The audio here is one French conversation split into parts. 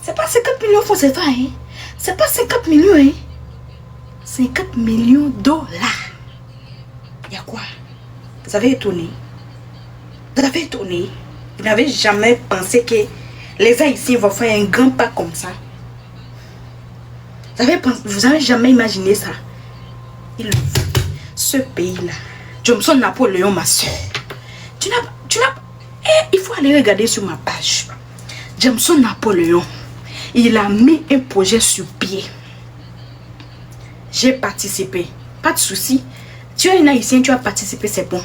C'est pas 50 millions faut c'est hein. C'est pas 50 millions hein. 50 millions dollars. Il y a quoi? Vous avez étonné? Vous avez étonné? Vous n'avez jamais pensé que les Haïtiens vont faire un grand pas comme ça? Vous avez jamais imaginé ça? Ce pays-là, Johnson Napoléon, ma soeur. Il faut aller regarder sur ma page. Johnson Napoléon, il a mis un projet sur pied. J'ai participé. Pas de souci. Tu es un Haïtien, tu as participé, c'est bon.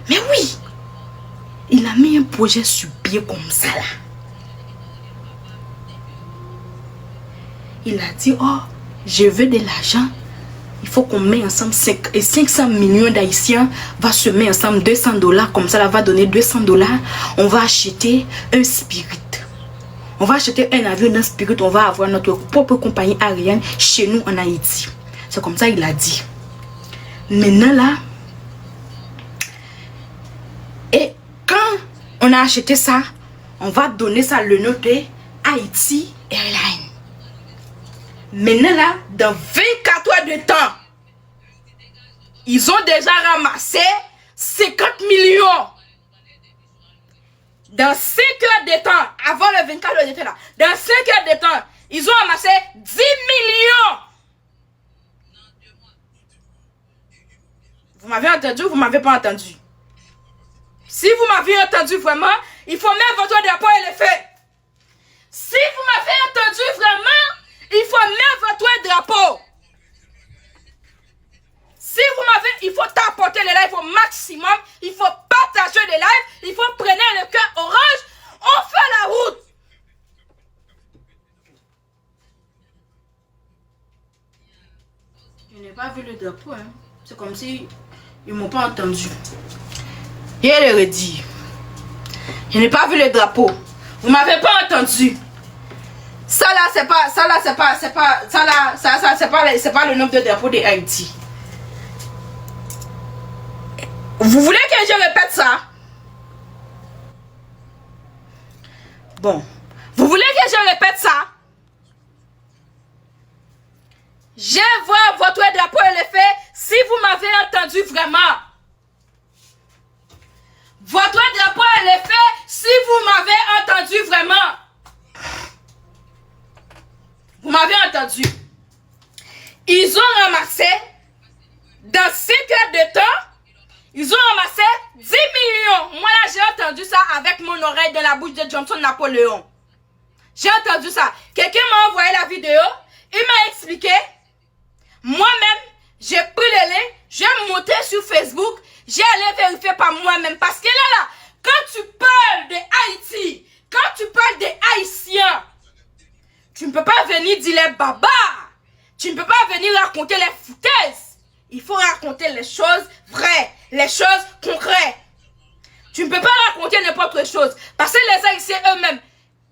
Mais oui, il a mis un projet sur pied comme ça là. Il a dit, oh, je veux de l'argent. Il faut qu'on mette ensemble 500 millions d'Haïtiens. Va se mettre ensemble $200. Comme ça, là va donner $200. On va acheter un Spirit. On va acheter un avion d'un Spirit. On va avoir notre propre compagnie aérienne chez nous en Haïti. C'est comme ça il a dit. Maintenant là. Et quand on a acheté ça, on va donner ça le nom de Haïti Airlines. Maintenant là, dans 24 heures de temps, ils ont déjà ramassé 50 millions. Dans 5 heures de temps, avant le 24 heures de temps là, dans 5 heures de temps, ils ont ramassé 10 millions. Vous m'avez entendu ou vous m'avez pas entendu? Si vous m'avez entendu vraiment, il faut mettre votre drapeau et le feu. Si vous m'avez entendu vraiment, il faut mettre votre drapeau. Si vous m'avez, il faut tapoter les lives au maximum. Il faut partager les lives. Il faut prendre le cœur orange. On fait la route. Je n'ai pas vu le drapeau. Hein. C'est comme si ils ne m'ont pas entendu. Je le redis. Je n'ai pas vu le drapeau. Vous m'avez pas entendu. Ça là, c'est pas le nombre de drapeaux de Haïti. Vous voulez que je répète ça? Bon. Vous voulez que je répète ça? Je vois votre drapeau élevé si vous m'avez entendu vraiment. Votre drapeau élevé si vous m'avez entendu vraiment. Vous m'avez entendu. Ils ont ramassé, dans 5 heures de temps, ils ont ramassé 10 millions. Moi là, j'ai entendu ça avec mon oreille dans la bouche de Johnson Napoléon. J'ai entendu ça. Quelqu'un m'a envoyé la vidéo. Il m'a expliqué. Moi-même, j'ai pris le lien. J'ai monté sur Facebook. J'ai allé vérifier par moi-même. Parce que là, quand tu parles de Haïti, quand tu parles des Haïtiens, tu ne peux pas venir dire les babas. Tu ne peux pas venir raconter les foutaises. Il faut raconter les choses vraies, les choses concrètes. Tu ne peux pas raconter n'importe quelle chose. Parce que les Haïtiens eux-mêmes,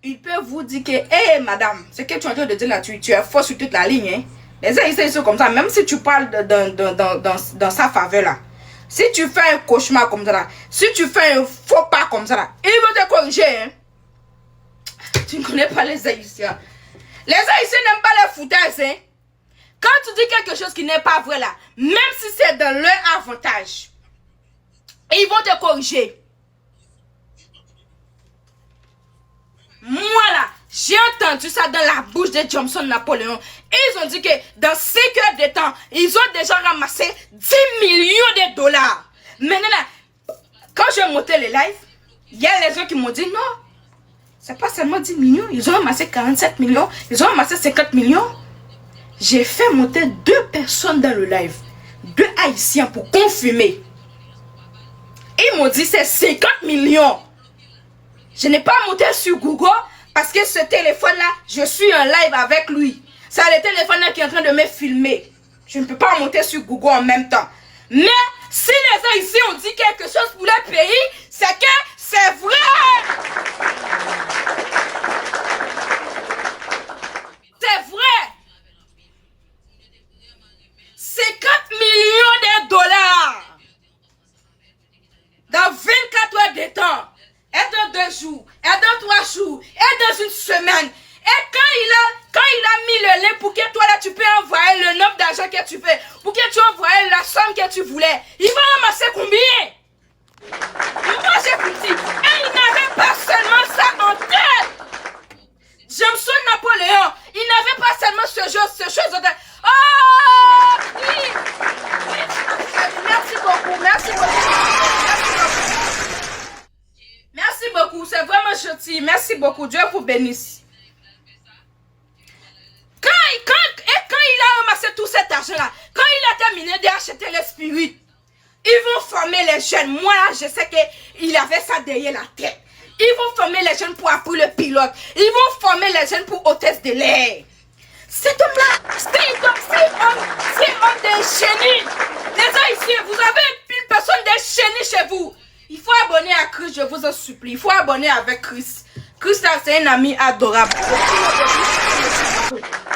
ils peuvent vous dire que, hé madame, ce que tu es en train de dire là, tu es faux sur toute la ligne. Hein? Les Haïtiens ils sont comme ça, même si tu parles dans sa faveur là. Si tu fais un cauchemar comme ça là, si tu fais un faux pas comme ça là, ils vont te corriger. Hein? Tu ne connais pas les Haïtiens. Les Haïtiens n'aiment pas les foutaises. Hein? Quand tu dis quelque chose qui n'est pas vrai là, même si c'est dans leur avantage, ils vont te corriger. Moi là, j'ai entendu ça dans la bouche de Johnson Napoléon. Ils ont dit que dans 5 heures de temps, ils ont déjà ramassé 10 millions de dollars. Maintenant là, quand j'ai monté les lives, il y a les gens qui m'ont dit non, c'est pas seulement 10 millions, ils ont ramassé 47 millions, ils ont ramassé 50 millions. J'ai fait monter 2 personnes dans le live, 2 Haïtiens pour confirmer. Ils m'ont dit c'est 50 millions. Je n'ai pas monté sur Google parce que ce téléphone-là, je suis en live avec lui. C'est le téléphone-là qui est en train de me filmer. Je ne peux pas monter sur Google en même temps. Mais si les Haïtiens ont dit quelque chose pour leur pays, c'est que c'est vrai. C'est vrai. 50 millions de dollars dans 24 heures de temps. Et dans 2 jours, et dans 3 jours, et dans une semaine, et quand il a mis le lien pour que toi là tu peux envoyer le nombre d'argent que tu fais, pour que tu envoies la somme que tu voulais, il va ramasser combien? Moi j'ai dit, et il n'avait pas seulement ça en tête. Jameson Napoléon, il n'avait pas seulement ce chose en tête. Oh oui, merci beaucoup, merci beaucoup. Merci beaucoup, c'est vraiment gentil. Merci beaucoup, Dieu vous bénisse. Quand il a ramassé tout cet argent-là, quand il a terminé d'acheter les spirites, ils vont former les jeunes. Moi, là, je sais qu'il avait ça derrière la tête. Ils vont former les jeunes pour appuyer le pilote. Ils vont former les jeunes pour hôtesse de l'air. Cet homme-là, c'est homme de génie. Les Haïtiens, vous avez une personne de génie chez vous. Il faut abonner à Christ, je vous en supplie. Il faut abonner avec Christ. Christ, là, c'est un ami adorable.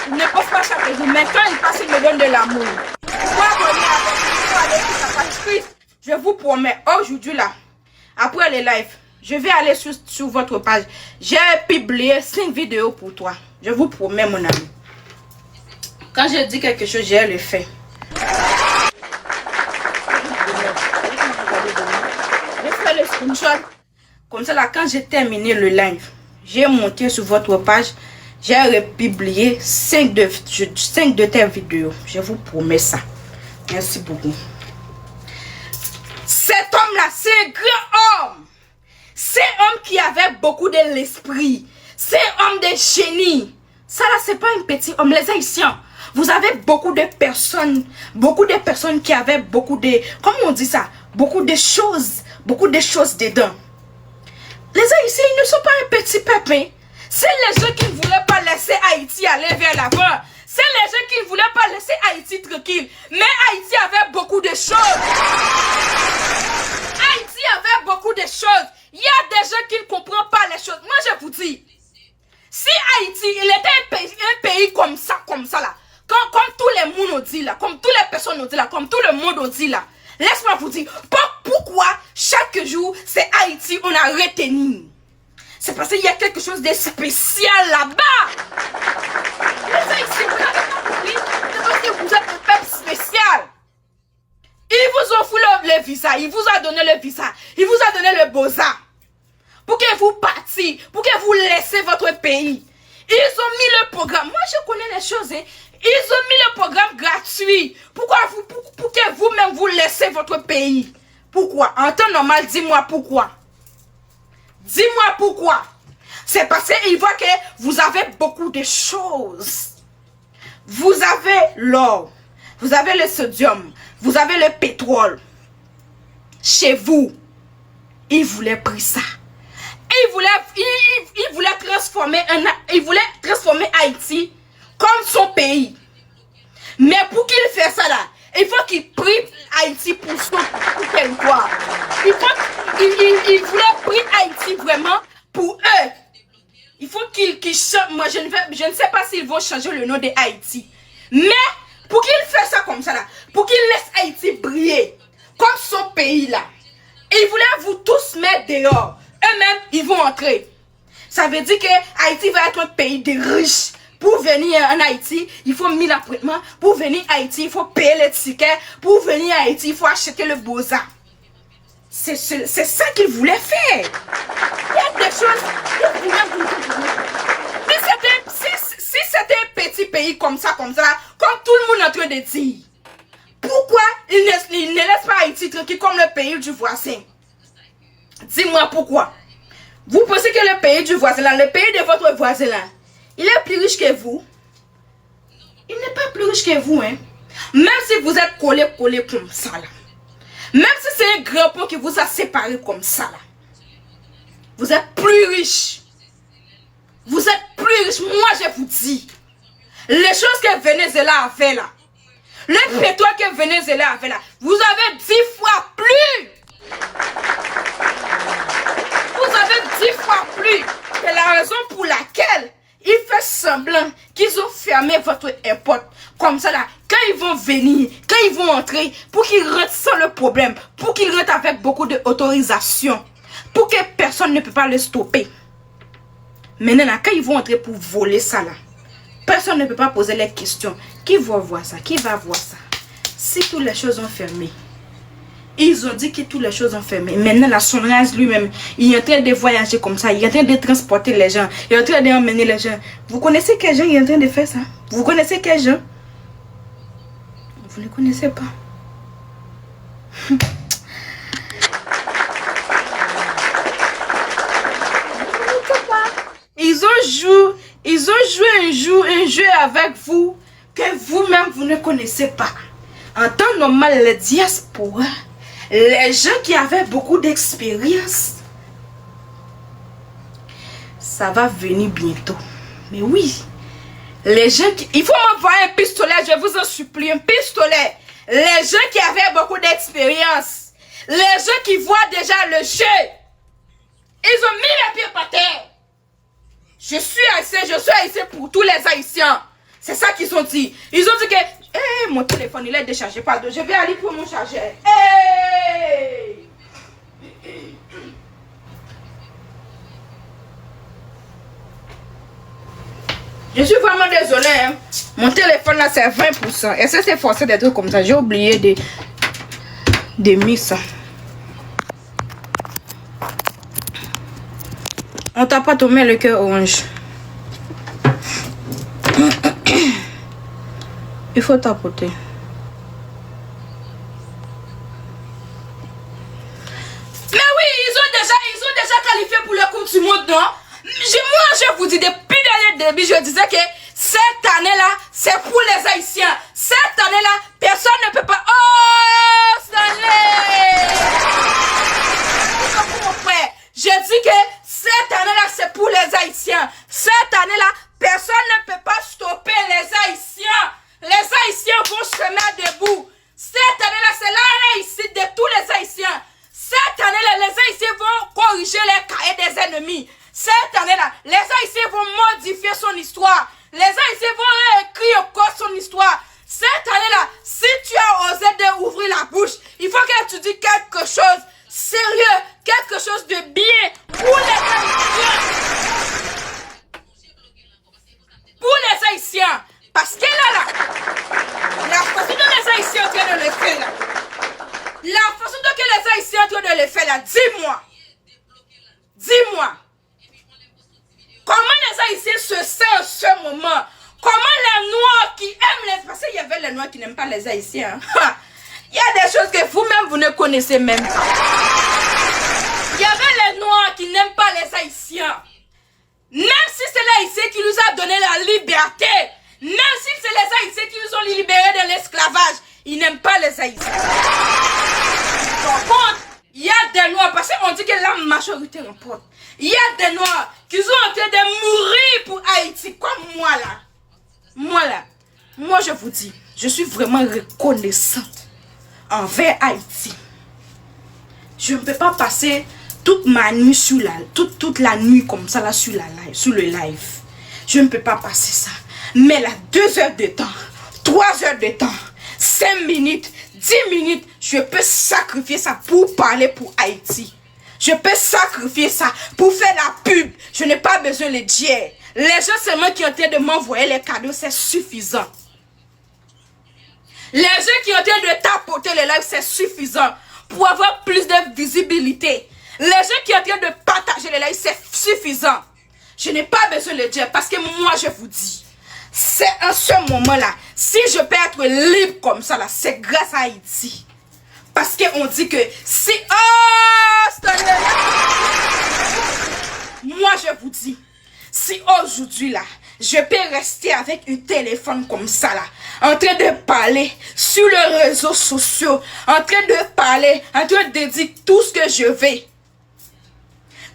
Il ne passe pas chaque jour, mais quand il passe, il me donne de l'amour. Il faut abonner avec Christ. Il faut aller sur sa page Christ. Je vous promets, aujourd'hui, là, après les lives, je vais aller sur votre page. J'ai publié 5 vidéos pour toi. Je vous promets, mon ami. Quand je dis quelque chose, j'ai le fait. Je fais le screenshot. Comme ça, là, quand j'ai terminé le live, j'ai monté sur votre page. J'ai republié 5 de tes vidéos. Je vous promets ça. Merci beaucoup. Cet homme-là, c'est un grand homme. C'est un homme qui avait beaucoup de l'esprit. C'est un homme de génie. Ça là, c'est pas un petit homme. Les Haïtiens, vous avez beaucoup de personnes qui avaient beaucoup de, comment on dit ça, beaucoup de choses dedans. Les Haïtiens, ils ne sont pas un petit peuple. Hein. C'est les gens qui ne voulaient pas laisser Haïti aller vers l'avant. C'est les gens qui ne voulaient pas laisser Haïti tranquille. Mais Haïti avait beaucoup de choses. Haïti avait beaucoup de choses. Il y a des gens qui ne comprennent pas les choses. Moi, je vous dis, si Haïti, il était un pays comme ça là, comme tous les monde ont dit là, comme toutes les personnes ont dit là, comme tout le monde ont dit là, laisse-moi vous dire, pourquoi chaque jour, c'est Haïti, on a retenu. C'est parce qu'il y a quelque chose de spécial là-bas. Les Haïtiens, vous n'avez pas compris, c'est parce que vous êtes un peuple spécial. Il vous offre le visa, il vous a donné le visa, il vous a donné le beaux-arts. Pour que vous partiez, pour que vous laissez votre pays. Ils ont mis le programme. Moi, je connais les choses. Hein. Ils ont mis le programme gratuit. Pourquoi pour que vous-même vous laissez votre pays? Pourquoi? En temps normal, dis-moi pourquoi. Dis-moi pourquoi. C'est parce qu'ils voient que vous avez beaucoup de choses. Vous avez l'or. Vous avez le sodium. Vous avez le pétrole. Chez vous. Ils voulaient prendre ça. Il voulait transformer Haïti comme son pays. Mais pour qu'il fasse ça là, il faut qu'il prie Haïti pour son territoire. Il voulait prier Haïti vraiment pour eux. Il faut qu'il change. Moi, je ne sais pas s'ils vont changer le nom de Haïti. Mais pour qu'il fasse ça comme ça là, pour qu'il laisse Haïti briller comme son pays là, il voulait vous tous mettre dehors. Eux-mêmes, ils vont entrer. Ça veut dire que Haïti va être un pays de riches. Pour venir en Haïti, il faut 1000 appartements. Pour venir en Haïti, il faut payer les tickets. Pour venir en Haïti, il faut acheter le beaux-arts. C'est ça qu'ils voulaient faire. Il y a des choses qu'ils voulaient vous dire. Si c'était un petit pays comme ça, comme tout le monde est en train de dire, pourquoi ils ne laissent pas Haïti tranquille comme le pays du voisin? Dis-moi pourquoi. Vous pensez que le pays du voisin, là, le pays de votre voisin, là, il est plus riche que vous? Il n'est pas plus riche que vous, hein. Même si vous êtes collés comme ça, là. Même si c'est un grand pont qui vous a séparés comme ça, là. Vous êtes plus riche. Vous êtes plus riche. Moi, je vous dis. Les choses que Venezuela a fait, là. Le pétrole que Venezuela a fait, là. Vous avez 10 fois plus. Vous avez 10 fois plus. C'est la raison pour laquelle ils font semblant qu'ils ont fermé votre import. Comme ça là, quand ils vont venir, quand ils vont entrer, pour qu'ils rentrent sans le problème, pour qu'ils rentrent avec beaucoup d'autorisation, pour que personne ne peut pas les stopper. Maintenant, quand ils vont entrer pour voler ça là, personne ne peut pas poser les questions. Qui va voir ça? Qui va voir ça? Si toutes les choses ont fermé. Ils ont dit que toutes les choses ont fermé. Maintenant, la Sunrise lui-même, il est en train de voyager comme ça. Il est en train de transporter les gens. Il est en train d'emmener les gens. Vous connaissez quel gens il est en train de faire ça? Vous connaissez quel gens? Vous ne connaissez pas. Ils ont joué un jeu avec vous que vous-même vous ne connaissez pas. En temps normal, les diasporas, les gens qui avaient beaucoup d'expérience, ça va venir bientôt. Mais oui, les gens qui... Il faut m'envoyer un pistolet, je vous en supplie, un pistolet. Les gens qui avaient beaucoup d'expérience, les gens qui voient déjà le jeu, ils ont mis les pieds par terre. Je suis haïtien pour tous les haïtiens. C'est ça qu'ils ont dit. Ils ont dit que mon téléphone il est déchargé. Pardon, je vais aller pour mon chargeur. Je suis vraiment désolée. Hein. Mon téléphone là c'est 20%. Est-ce que c'est forcé des trucs comme ça? J'ai oublié de mettre ça. On t'a pas tombé le cœur orange. Il faut tapoter. Mais oui, ils ont déjà qualifié pour le Coupe du Monde, non? Moi, je vous dis, depuis le début, je disais que cette année-là, c'est pour les Haïtiens. Cette année-là, personne ne peut pas... Oh, Stanley! Pour mon frère, je dis que cette année-là, c'est pour les Haïtiens. Cette année-là, personne ne peut pas stopper les Haïtiens. Les Haïtiens vont se mettre debout. Cette année-là, c'est la réussite de tous les Haïtiens. Cette année-là, les Haïtiens vont corriger les cahiers des ennemis. Cette année-là, les Haïtiens vont modifier son histoire. Les Haïtiens vont réécrire encore son histoire. Cette année-là, si tu as osé d'ouvrir la bouche, il faut que tu dis quelque chose sérieux, quelque chose de bien pour les Haïtiens. Pour les Haïtiens. Parce que là, la façon dont les Haïtiens sont en train de le faire là, la façon dont les Haïtiens sont en train de le faire là, dis-moi, comment les Haïtiens se sentent en ce moment? Comment les Noirs qui aiment les... Parce qu'il y avait les Noirs qui n'aiment pas les Haïtiens. Il y a des choses que vous-même, vous ne connaissez même pas. Il y avait les Noirs qui n'aiment pas les Haïtiens. Même si c'est les Haïtiens qui nous a donné la liberté, même si c'est les Haïtiens qui nous ont libérés de l'esclavage, ils n'aiment pas les Haïtiens. Par contre, il y a des Noirs, parce qu'on dit que la majorité remporte. Il y a des Noirs qui sont en train de mourir pour Haïti, comme moi là. Moi je vous dis, je suis vraiment reconnaissante envers Haïti. Je ne peux pas passer toute ma nuit sur toute la nuit comme ça là sur le live. Je ne peux pas passer ça. Mais là, 2 heures de temps, 3 heures de temps, 5 minutes, 10 minutes, je peux sacrifier ça pour parler pour Haïti. Je peux sacrifier ça pour faire la pub. Je n'ai pas besoin de dire. Les gens seulement qui ont en train de m'envoyer les cadeaux, c'est suffisant. Les gens qui ont en train de tapoter les lives, c'est suffisant. Pour avoir plus de visibilité. Les gens qui ont en train de partager les lives, c'est suffisant. Je n'ai pas besoin de dire parce que moi, je vous dis. C'est en ce moment-là. Si je peux être libre comme ça, là, c'est grâce à Haïti. Parce qu'on dit que si... Oh, Stanley! Moi, je vous dis, si aujourd'hui, là, je peux rester avec un téléphone comme ça, là, en train de parler sur les réseaux sociaux, en train de parler, en train de dire tout ce que je veux.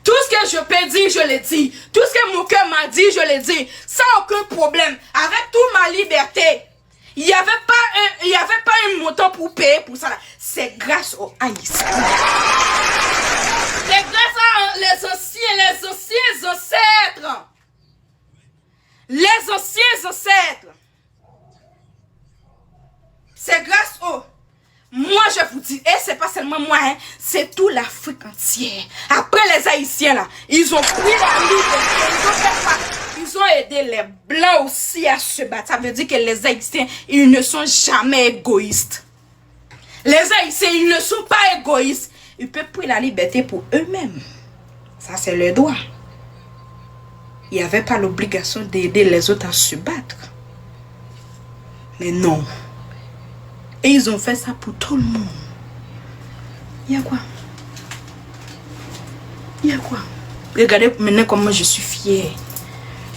Tout ce que je peux dire, je le dis. Tout ce que mon cœur m'a dit, je le dis. Sans aucun problème. Avec toute ma liberté. Il n'y avait pas un montant pour payer pour ça. C'est grâce aux Haïtiens. C'est grâce à les anciens ancêtres. Les anciens ancêtres. C'est grâce aux... moi je vous dis, et c'est pas seulement moi, hein, c'est tout l'Afrique entière. Après les Haïtiens là, ils ont pris la lutte, ils ont aidé les Blancs aussi à se battre. Ça veut dire que les Haïtiens, ils ne sont jamais égoïstes. Les Haïtiens, ils ne sont pas égoïstes. Ils peuvent prendre la liberté pour eux-mêmes. Ça c'est leur droit. Il n'y avait pas l'obligation d'aider les autres à se battre. Mais non. Et ils ont fait ça pour tout le monde. Il y a quoi? Il y a quoi? Regardez maintenant comment je suis fière.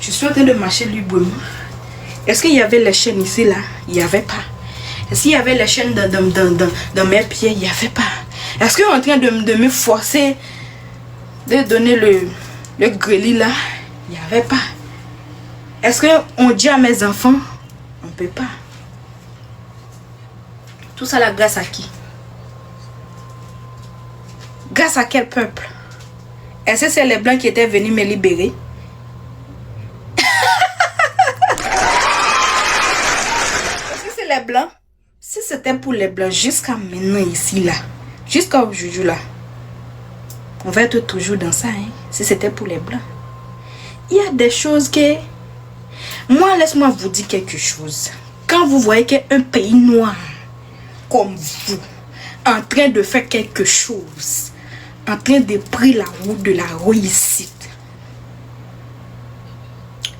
Je suis en train de marcher librement. Est-ce qu'il y avait les chaînes ici là? Il n'y avait pas. Est-ce qu'il y avait les chaînes dans mes pieds? Il n'y avait pas. Est-ce qu'on est en train de me forcer de donner le grélis là? Il n'y avait pas. Est-ce qu'on dit à mes enfants? On ne peut pas. Tout ça là grâce à qui? Grâce à quel peuple? Est-ce que c'est les Blancs qui étaient venus me libérer? Est-ce que c'est les Blancs? Si c'était pour les Blancs jusqu'à maintenant ici là, jusqu'à aujourd'hui là, on va être toujours dans ça, hein? Si c'était pour les Blancs. Il y a des choses que... Moi, laisse-moi vous dire quelque chose. Quand vous voyez qu'un pays noir comme vous, en train de faire quelque chose, en train de prendre la route de la réussite,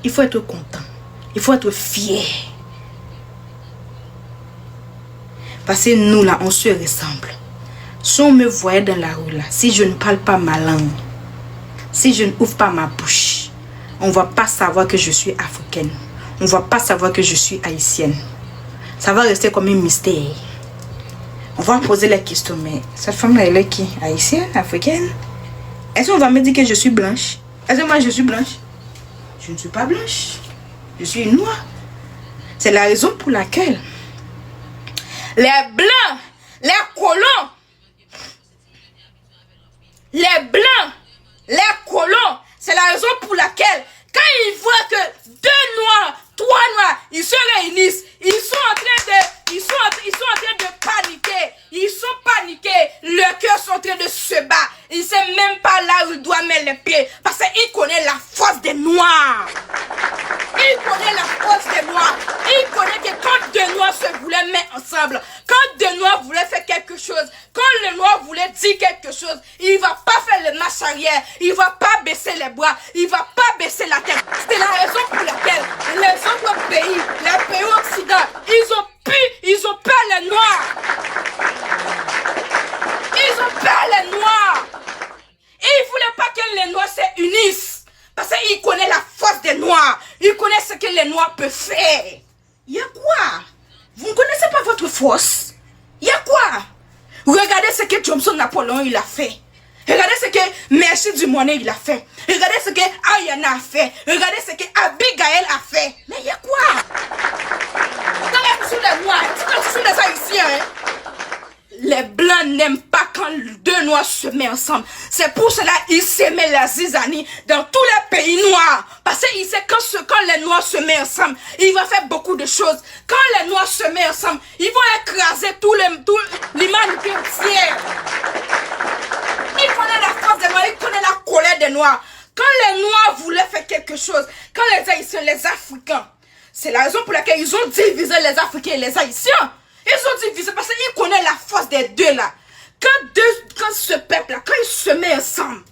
il faut être content. Il faut être fier. Parce que nous là, on se ressemble. Si on me voyait dans la rue là, si je ne parle pas ma langue, si je ne ouvre pas ma bouche, on ne va pas savoir que je suis africaine. On ne va pas savoir que je suis haïtienne. Ça va rester comme un mystère. On va poser la question, mais cette femme-là, elle est qui? Haïtienne? Africaine? Est-ce qu'on va me dire que je suis blanche? Est-ce que moi je suis blanche? Je ne suis pas blanche. Je suis noire. C'est la raison pour laquelle les Blancs, les colons, c'est la raison pour laquelle quand ils voient que 2 noirs, 3 noirs, ils se réunissent, ils sont en train de paniquer. Ils sont paniqués. Leurs cœurs sont en train de se battre. Ils ne savent même pas là où ils doivent mettre les pieds. Parce qu'ils connaissent la force des Noirs. Ils connaissent la force des Noirs. Ils connaissent que quand 2 Noirs se voulaient mettre ensemble, quand 2 Noirs voulaient faire quelque chose, quand le Noir voulait dire quelque chose, il ne va pas faire le marche arrière. Il ne va pas baisser les bras. Il ne va pas baisser la tête. C'est la raison pour laquelle les autres pays, les pays occidentaux, ils ont peur les Noirs. Ils ont peur les Noirs. Et ils ne voulaient pas que les Noirs se unissent. Parce qu'ils connaissent la force des Noirs. Ils connaissent ce que les Noirs peuvent faire. Il y a quoi? Vous ne connaissez pas votre force? Il y a quoi? Regardez ce que Johnson Napoléon il a fait. Regardez ce que Merci du Monet il a fait. Regardez ce que Ayana a fait. Regardez ce que Abigail a fait. Mais il y a quoi? Dans la question des Noirs, c'est la question des Haïtiens. Hein? Les Blancs n'aiment pas quand 2 Noirs se mettent ensemble. C'est pour cela qu'ils s'aimaient la zizanie dans tous les pays noirs. Parce qu'ils savent quand les Noirs se mettent ensemble, ils vont faire beaucoup de choses. Quand les Noirs se mettent ensemble, ils vont écraser tout l'humanité entière. Ils connaissent la force des Noirs, ils connaissent la colère des Noirs. Quand les Noirs voulaient faire quelque chose, quand les Haïtiens, les Africains, c'est la raison pour laquelle ils ont divisé les Africains et les Haïtiens. Ils ont divisé parce qu'ils connaissent la force des deux là. Quand ce peuple là, quand ils se mettent ensemble,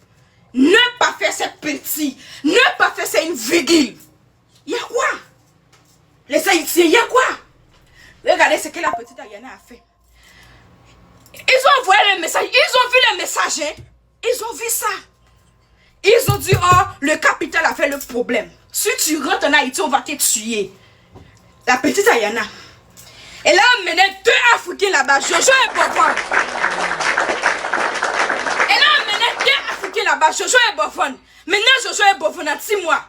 ne pas faire ces petits, ne pas faire ces une virgule. Il y a quoi? Les Haïtiens, il y a quoi? Regardez ce que la petite Ayana a fait. Ils ont envoyé le message, ils ont vu le message, hein? Ils ont vu ça. Ils ont dit, oh, le capital a fait le problème. Si tu rentres en Haïti, on va te tuer. La petite Ayana. Elle a amené 2 Africains là-bas, Jojo et Bofon. Elle a amené 2 Africains là-bas, Jojo et Bofon. Maintenant, Jojo et Bofon a 6 mois.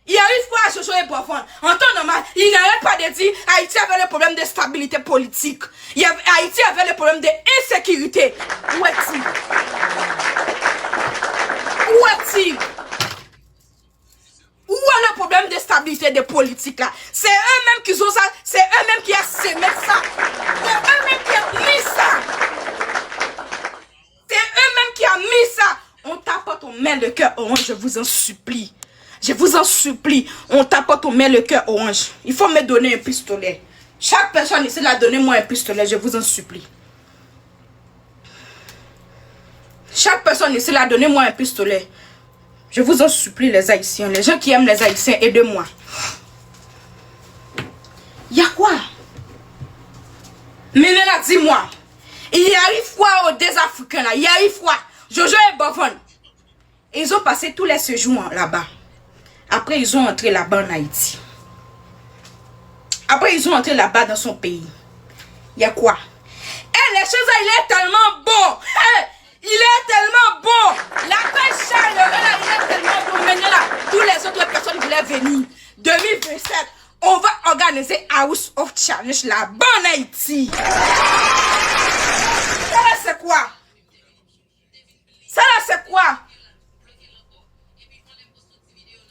Il arrive quoi à Jojo et Bofon? En temps normal, il n'arrête pas de dire Haïti avait le problème de stabilité politique. Haïti avait le problème d'insécurité. Où est-il? Où est-il? Où est le problème de stabilité de politique là? C'est eux-mêmes qui ont ça, c'est eux-mêmes qui ont sémé ça. C'est eux-mêmes qui ont mis ça. orange, je vous en supplie. Je vous en supplie. On tapote, on met le cœur orange. Il faut me donner un pistolet. Chaque personne ici, là, donnez-moi un pistolet, je vous en supplie. Chaque personne ici, là, donnez-moi un pistolet. Je vous en supplie, les Haïtiens. Les gens qui aiment les Haïtiens, aidez-moi. Il y a quoi? Mais là, dis-moi. Il y arrive quoi aux deux Africains là? Il y arrive quoi? Jojo et Bovon. Ils ont passé tous les séjours là-bas. Après, ils ont entré là-bas en Haïti. Après, ils ont entré là-bas dans son pays. Il y a quoi? Eh, les choses, il est tellement bon. Il est tellement bon. La paix chaleureuse, là, il est tellement bon. Maintenant, là, toutes les autres personnes voulaient venir. 2027, on va organiser House of Challenge là-bas en Haïti. Ça là, c'est quoi? Ça là, c'est quoi?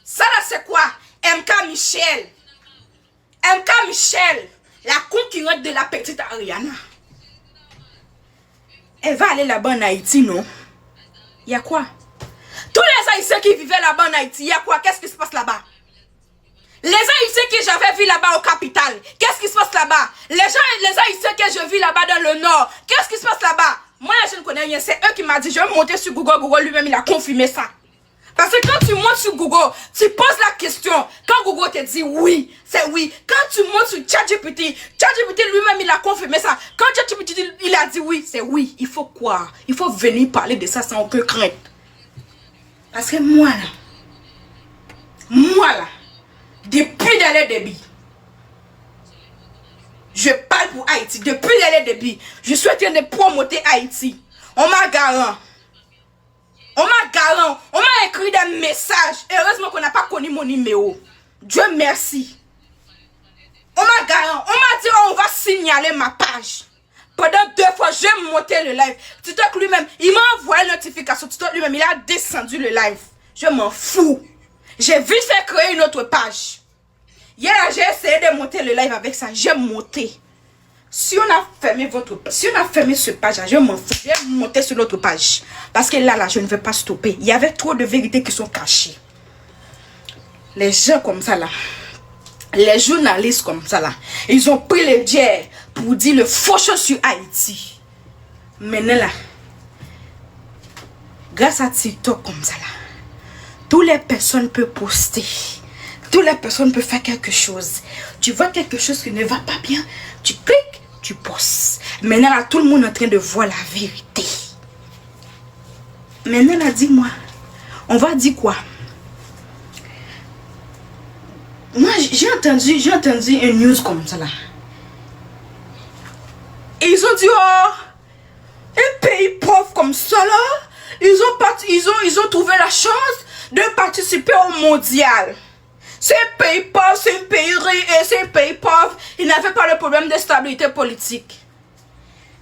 Ça là, c'est quoi? MK Michel. MK Michel, la concurrente de la petite Ariana. Elle va aller là-bas en Haïti, non? Il y a quoi? Tous les Haïtiens qui vivaient là-bas en Haïti, il y a quoi? Qu'est-ce qui se passe là-bas? Les Haïtiens que j'avais vu là-bas au capital, qu'est-ce qui se passe là-bas? Les Haïtiens que je vis là-bas dans le nord, qu'est-ce qui se passe là-bas? Moi, je ne connais rien. C'est eux qui m'ont dit, je vais monter sur Google. Google lui-même, il a confirmé ça. Parce que quand tu montes sur Google, tu poses la question. Quand Google te dit oui, c'est oui. Quand tu montes sur ChatGPT, ChatGPT lui-même, il a confirmé ça. Quand ChatGPT, il a dit oui, c'est oui. Il faut quoi? Il faut venir parler de ça sans aucune crainte. Parce que moi, là, depuis d'aller débit, je parle pour Haïti. Depuis d'aller débit, je suis en train de promouvoir Haïti. On m'a garant. On m'a écrit des messages. Heureusement qu'on n'a pas connu mon numéro. Dieu merci. On m'a dit on va signaler ma page. Pendant 2 fois, j'ai monté le live. TikTok lui-même, il m'a envoyé une notification. TikTok lui-même, il a descendu le live. Je m'en fous. J'ai vite fait créer une autre page. Hier, j'ai essayé de monter le live avec ça. J'ai monté. Si on a fermé ce page, je m'en fous. Je vais monter sur l'autre page. Parce que là, je ne vais pas stopper. Il y avait trop de vérités qui sont cachées. Les gens comme ça là, les journalistes comme ça là, ils ont pris le diable pour dire le faux chose sur Haïti. Maintenant là, grâce à TikTok comme ça là, toutes les personnes peuvent poster. Toutes les personnes peuvent faire quelque chose. Tu vois quelque chose qui ne va pas bien, tu cliques, tu postes. Maintenant là, tout le monde est en train de voir la vérité. Maintenant là, dis-moi, on va dire quoi? Moi, j'ai entendu une news comme ça là. Et ils ont dit, oh, un pays pauvre comme ça là, ils ont trouvé la chance de participer au mondial. C'est un pays pauvre, c'est un pays riche et c'est un pays pauvre. Ils n'avaient pas le problème de stabilité politique.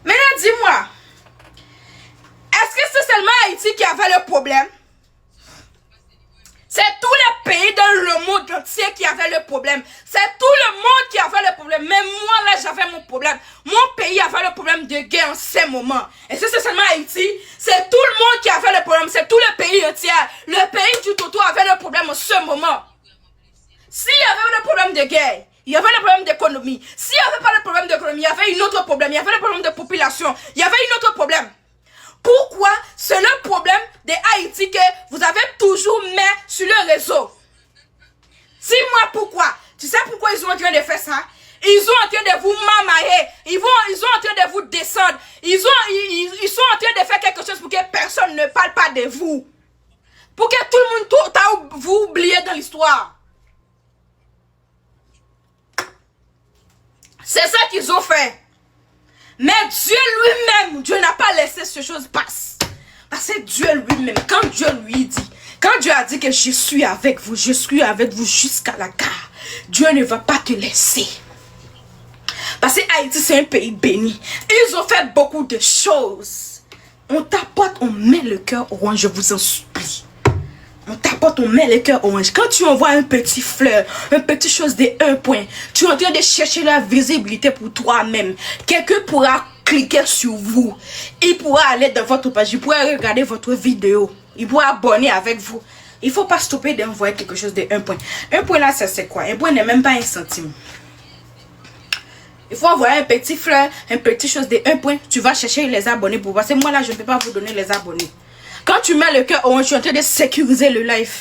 Maintenant, dis-moi, est-ce que c'est seulement Haïti qui avait le problème? C'est tous les pays dans le monde entier qui avaient le problème. C'est tout le monde qui avait le problème. Même moi, là, j'avais mon problème. Mon pays avait le problème de guerre en ce moment. Et si c'est seulement Haïti, c'est tout le monde qui avait le problème. C'est tout le pays entier. Le pays du Toto avait le problème en ce moment. S'il y avait le problème de guerre, il y avait le problème d'économie. S'il n'y avait pas le problème d'économie, il y avait un autre problème. Il y avait le problème de population. Il y avait un autre problème. Pourquoi c'est le problème de Haïti que vous avez toujours mis sur le réseau? Dis-moi pourquoi. Tu sais pourquoi ils sont en train de faire ça? Ils sont en train de vous mamailler. Ils sont en train de vous descendre. Ils sont en train de faire quelque chose pour que personne ne parle pas de vous. Pour que tout le monde vous oubliez dans l'histoire. C'est ça qu'ils ont fait. Mais Dieu lui-même, Dieu n'a pas laissé ces choses passer. Parce que Dieu lui-même, quand Dieu lui dit, quand Dieu a dit que je suis avec vous jusqu'à la gare, Dieu ne va pas te laisser. Parce que Haïti, c'est un pays béni. Ils ont fait beaucoup de choses. On tapote, on met le cœur orange, je vous en supplie. On tapote, on met le cœur orange. Quand tu envoies un petit fleur, un petit chose de 1 point, tu es en train de chercher la visibilité pour toi-même. Quelqu'un pourra cliquer sur vous. Il pourra aller dans votre page, il pourra regarder votre vidéo. Il pourra abonner avec vous. Il ne faut pas stopper d'envoyer quelque chose de 1 point. 1 point là, c'est quoi? 1 point n'est même pas 1 centime. Il faut envoyer un petit fleur, un petit chose de 1 point. Tu vas chercher les abonnés pour voir. C'est moi là, je ne peux pas vous donner les abonnés. Quand tu mets le cœur orange, je suis en train de sécuriser le live.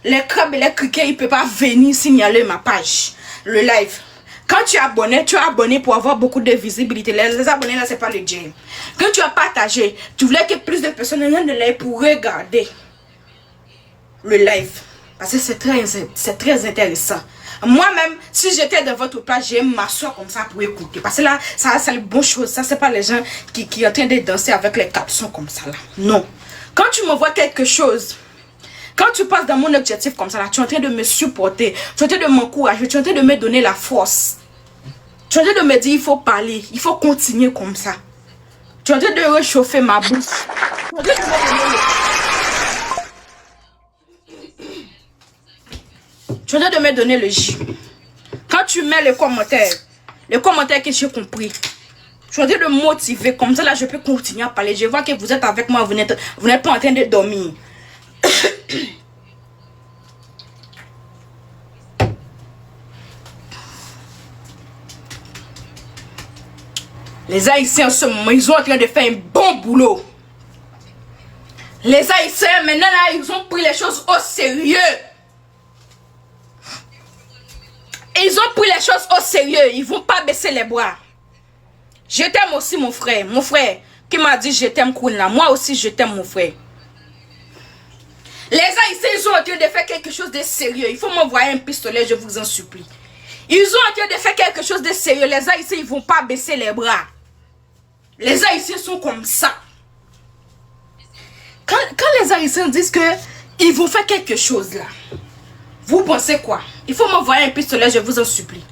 Les crabes et les criquets, ils ne peuvent pas venir signaler ma page. Le live. Quand tu es abonné pour avoir beaucoup de visibilité. Les abonnés là, c'est pas le game. Quand tu as partagé, tu voulais que plus de personnes viennent de live pour regarder le live. Parce que c'est très intéressant. Moi-même, si j'étais dans votre page, j'aime m'asseoir comme ça pour écouter. Parce que là, ça c'est une bonne chose. Ça, c'est pas les gens qui sont en train de danser avec les captions comme ça là. Non. Quand tu me vois quelque chose, quand tu passes dans mon objectif comme ça là, tu es en train de me supporter, tu es en train de m'encourager, tu es en train de me donner la force. Tu es en train de me dire, il faut parler, il faut continuer comme ça. Tu es en train de réchauffer ma bouche. Tu es en train de me donner le J. Quand tu mets les commentaires que j'ai compris, je suis en train de me motiver. Comme ça, là, je peux continuer à parler. Je vois que vous êtes avec moi, vous n'êtes pas en train de dormir. Les Haïtiens, en ce moment, ils sont en train de faire un bon boulot. Les Haïtiens, maintenant, là, ils ont pris les choses au sérieux. Ils ont pris les choses au sérieux. Ils ne vont pas baisser les bras. Je t'aime aussi, mon frère. Mon frère qui m'a dit je t'aime, Kouna. Moi aussi, je t'aime, mon frère. Les Haïtiens, ils sont en train de faire quelque chose de sérieux. Il faut m'envoyer un pistolet, je vous en supplie. Ils sont en train de faire quelque chose de sérieux. Les Haïtiens, ils ne vont pas baisser les bras. Les Haïtiens sont comme ça. Quand les Haïtiens disent que ils vont faire quelque chose là, vous pensez quoi? Il faut m'envoyer un pistolet, je vous en supplie.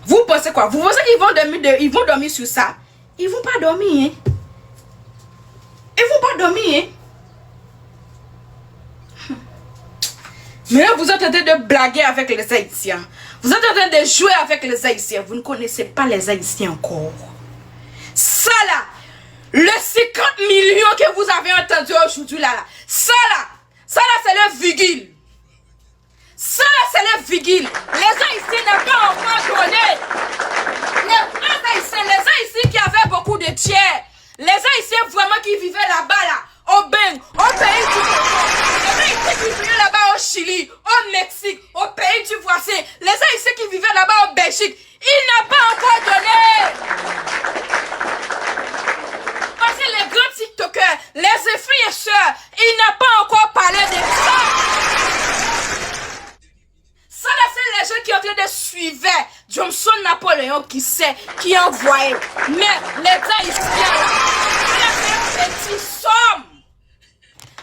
Vous pensez quoi? Vous pensez qu'ils vont dormir sur ça? Ils vont pas dormir, hein? Ils vont pas dormir, hein? Mais là, vous êtes en train de blaguer avec les Haïtiens. Vous êtes en train de jouer avec les Haïtiens. Vous ne connaissez pas les Haïtiens encore. Ça là, le 50 millions que vous avez entendu aujourd'hui là, ça là, c'est le virgule. Ça là, c'est le virgule. Les Haïtiens n'ont pas encore donné. Les Haïtiens qui avaient beaucoup de tiers. Les Haïtiens vraiment qui vivaient là-bas là, au Ben, au pays du Congo. Les Haïtiens qui vivaient là-bas au Chili, au Mexique, au pays du Voisin. Les Haïtiens qui vivaient là-bas au Belgique. Ils n'ont pas encore donné. Parce que les grands TikTokers, les influenceurs, ils n'ont pas encore parlé de ça. Ça là, c'est les gens qui ont en train de suivre Johnson Napoléon qui sait, qui envoyait. Mais les Haïtiens là, c'est un petit somme.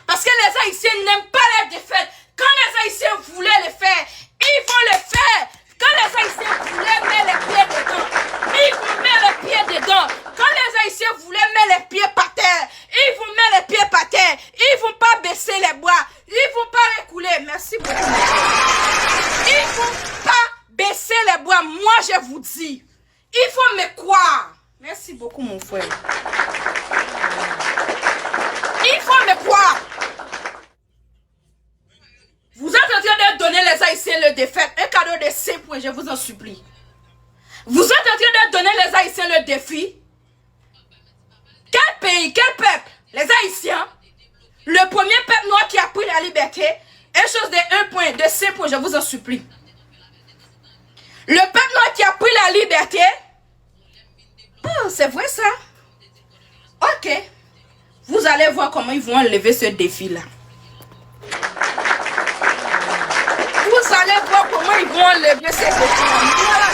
Parce que les Haïtiens n'aiment pas les défaites. Quand les Haïtiens voulaient les faire, ils vont les faire. Quand les Haïtiens voulaient mettre les pieds dedans, ils vont mettre les pieds dedans. Quand les Haïtiens voulaient mettre les pieds par terre, ils vont mettre les pieds par terre. Ils vont pas baisser les bras. Ils vont pas reculer. Merci beaucoup. Ils vont pas baisser les bras. Moi, je vous dis. Il faut me croire. Merci beaucoup, mon frère. Il faut me croire. Vous êtes en train de donner les Haïtiens le défaite. Un cadeau de 5 points, je vous en supplie. Vous êtes en train de donner les Haïtiens le défi. Quel pays, quel peuple? Les Haïtiens. Le premier peuple noir qui a pris la liberté. Une chose de 1 point, de 5 points, je vous en supplie. Le peuple noir qui a pris la liberté. Oh, c'est vrai ça? Ok. Vous allez voir comment ils vont enlever ce défi-là. Vous allez voir comment ils vont enlever ce défi-là.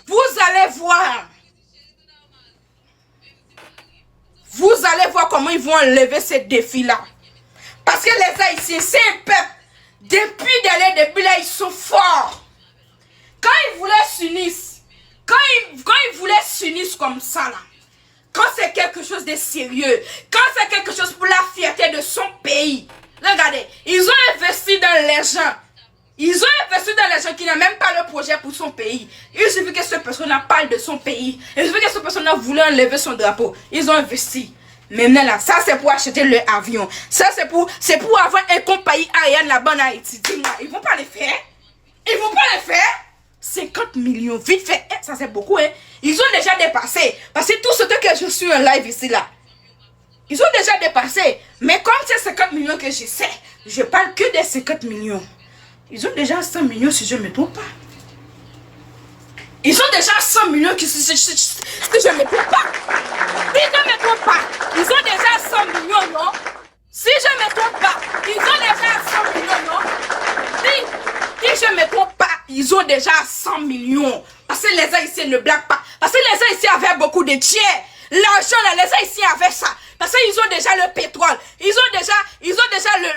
Vous allez voir. Vous allez voir comment ils vont enlever ce défi-là. Parce que les Haïtiens, c'est un peuple. Depuis là, ils sont forts. Quand ils voulaient s'unir, quand ils voulaient s'unir comme ça là, quand c'est quelque chose de sérieux, quand c'est quelque chose pour la fierté de son pays, regardez, ils ont investi dans les gens. Ils ont investi dans les gens qui n'ont même pas le projet pour son pays. Il suffit que cette personne parle de son pays. Il suffit que cette personne voulait enlever son drapeau. Ils ont investi. Maintenant là, ça c'est pour acheter le avion. Ça c'est pour avoir un compagnie aérien là-bas en Haïti. Dis-moi, ils vont pas le faire? Ils vont pas le faire? 50 millions, vite fait. Ça c'est beaucoup, hein. Ils ont déjà dépassé. Parce que tout ce que je suis en live ici là, ils ont déjà dépassé. Mais comme c'est 50 millions que je sais, je parle que des 50 millions. Ils ont déjà 100 millions si je ne me trompe pas. Ils ont déjà 100 millions si je ne me trompe pas. Si je ne me trompe pas, ils ont déjà 100 millions, non? Si je ne me trompe pas, ils ont déjà 100 millions, non? Si je ne me trompe pas, ils ont déjà 100 millions. Parce que les Haïtiens ne blaguent pas. Parce que les Haïtiens avaient beaucoup de tiers. L'argent là, les Haïtiens avaient ça. Parce qu'ils ont déjà le pétrole. Ils ont déjà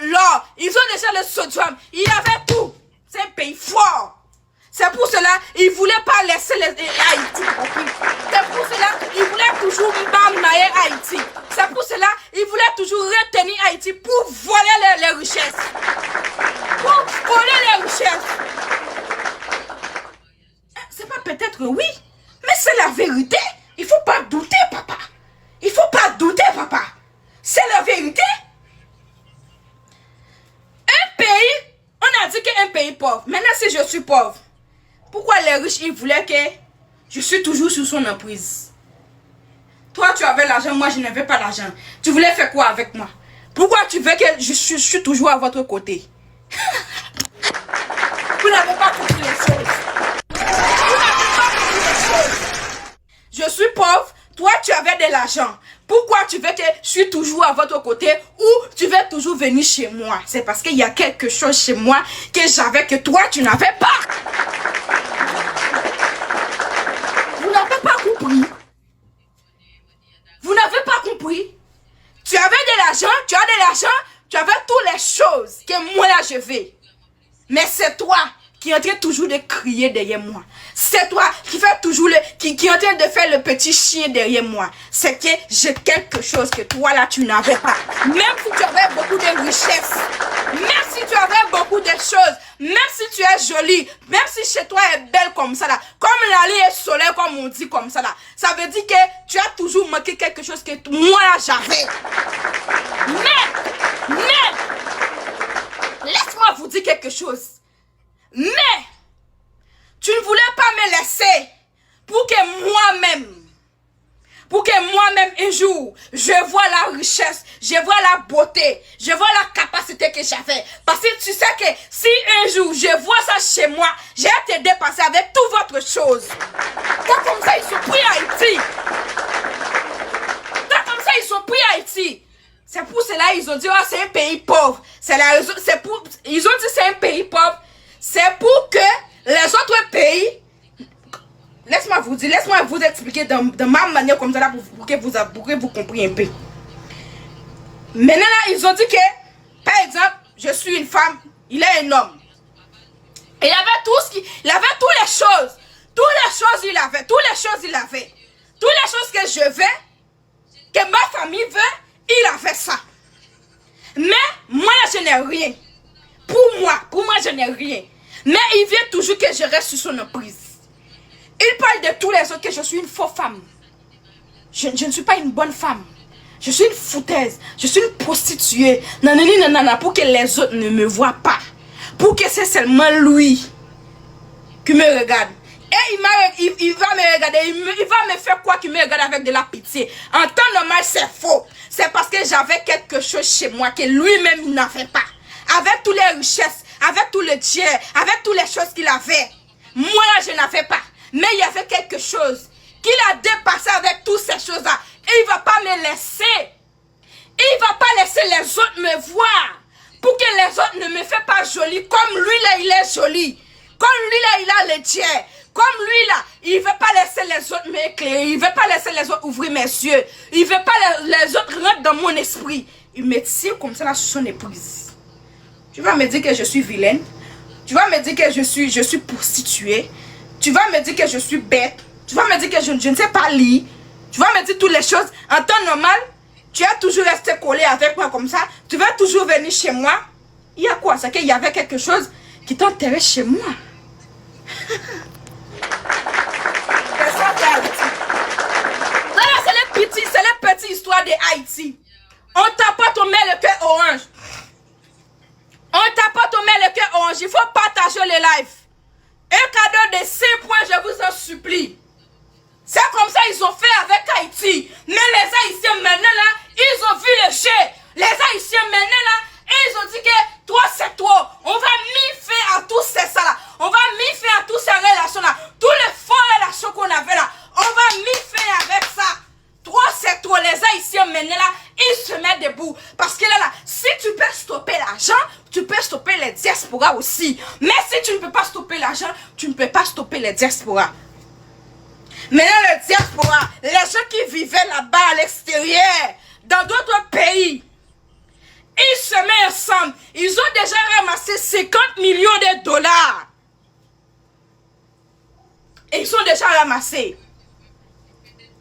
l'or. Ils ont déjà le sodium. Ils avaient tout. C'est un pays fort. C'est pour cela ils ne voulaient pas laisser Haïti. C'est pour cela ils voulaient toujours bamailler Haïti. C'est pour cela ils voulaient toujours retenir Haïti pour voler les richesses. Pour voler les richesses. C'est pas peut-être oui, mais c'est la vérité. Il ne faut pas douter, papa. Il ne faut pas douter, papa. C'est la vérité. Un pays, on a dit qu'un pays pauvre. Maintenant, si je suis pauvre, pourquoi les riches, ils voulaient que je suis toujours sous son emprise? Toi, tu avais l'argent, moi, je n'avais pas l'argent. Tu voulais faire quoi avec moi? Pourquoi tu veux que je suis toujours à votre côté? Vous n'avez pas compris les choses. Je suis pauvre, toi tu avais de l'argent. Pourquoi tu veux que je suis toujours à votre côté ou tu veux toujours venir chez moi? C'est parce qu'il y a quelque chose chez moi que j'avais que toi tu n'avais pas. Vous n'avez pas compris. Vous n'avez pas compris. Tu avais de l'argent, tu as de l'argent, tu avais toutes les choses que moi là je veux. Mais c'est toi qui est en train toujours de crier derrière moi. C'est toi qui fait toujours qui est en train de faire le petit chien derrière moi. C'est que j'ai quelque chose que toi là tu n'avais pas. Même si tu avais beaucoup de richesses, même si tu avais beaucoup de choses, même si tu es jolie, même si chez toi est belle comme ça là, comme l'allée est solaire comme on dit comme ça là, ça veut dire que tu as toujours manqué quelque chose que moi là j'avais. Mais, laisse-moi vous dire quelque chose. Mais, tu ne voulais pas me laisser pour que moi-même un jour, je vois la richesse, je vois la beauté, je vois la capacité que j'avais. Parce que tu sais que si un jour je vois ça chez moi, je vais te dépasser avec toute votre chose. T'as comme ça, ils sont pris à Haïti. T'as comme ça, ils sont pris à Haïti. C'est pour cela ils ont dit, oh, c'est un pays pauvre. Ils ont dit c'est un pays pauvre. C'est pour que les autres pays, laisse-moi vous expliquer de ma manière comme ça là pour que vous compreniez un peu. Maintenant là, ils ont dit que, par exemple, je suis une femme, il est un homme. Il avait toutes les choses. Toutes les choses il avait. Toutes les choses que je veux, que ma famille veut, il avait ça. Mais moi je n'ai rien. Pour moi je n'ai rien. Mais il vient toujours que je reste sous son emprise. Il parle de tous les autres que je suis une fausse femme. Je ne suis pas une bonne femme. Je suis une foutaise. Je suis une prostituée. Nanana, pour que les autres ne me voient pas. Pour que c'est seulement lui qui me regarde. Et il va me regarder. Il va me faire quoi qu'il me regarde avec de la pitié. En temps normal, c'est faux. C'est parce que j'avais quelque chose chez moi que lui-même il n'avait pas. Avec toutes les richesses, avec tous les tiers, avec toutes les choses qu'il avait. Moi là, je n'avais pas. Mais il y avait quelque chose qu'il a dépassé avec toutes ces choses-là. Et il ne va pas me laisser. Il ne va pas laisser les autres me voir. Pour que les autres ne me fassent pas jolie. Comme lui là, il est joli. Comme lui là, il a les tiers. Comme lui là, il ne veut pas laisser les autres m'éclairer. Il ne veut pas laisser les autres ouvrir mes yeux. Il ne veut pas les autres rentrer dans mon esprit. Il me tient comme ça là sur son épouse. Tu vas me dire que je suis vilaine. Tu vas me dire que je suis prostituée. Tu vas me dire que je suis bête. Tu vas me dire que je ne sais pas lire. Tu vas me dire toutes les choses. En temps normal, tu as toujours resté collé avec moi comme ça. Tu vas toujours venir chez moi. Il y a quoi? C'est qu'il y avait quelque chose qui t'intéresse chez moi. C'est les petites histoires de Haïti. On t'a pas tombé le cœur orange. On t'a pas tombé le cœur orange. Il faut partager les lives. Un cadeau de 5 points, je vous en supplie. C'est comme ça ils ont fait avec Haïti. Mais les Haïtiens maintenant là, ils ont vu le jeu. Les Haïtiens maintenant là, ils ont dit que toi c'est toi. On va mis fin à tout ça là. On va mis fin à toutes ces relations là. Tous les faux relations qu'on avait là. On va mis fin avec ça. Toi c'est toi. Les Haïtiens maintenant là, ils se mettent debout. Parce que là, si tu peux stopper l'argent, tu peux stopper les diasporas aussi. Mais si tu ne peux pas stopper l'argent, tu ne peux pas stopper les diasporas. Maintenant, le diaspora, les gens qui vivaient là-bas à l'extérieur, dans d'autres pays, ils se mettent ensemble. Ils ont déjà ramassé 50 millions de dollars. Et ils sont déjà ramassés.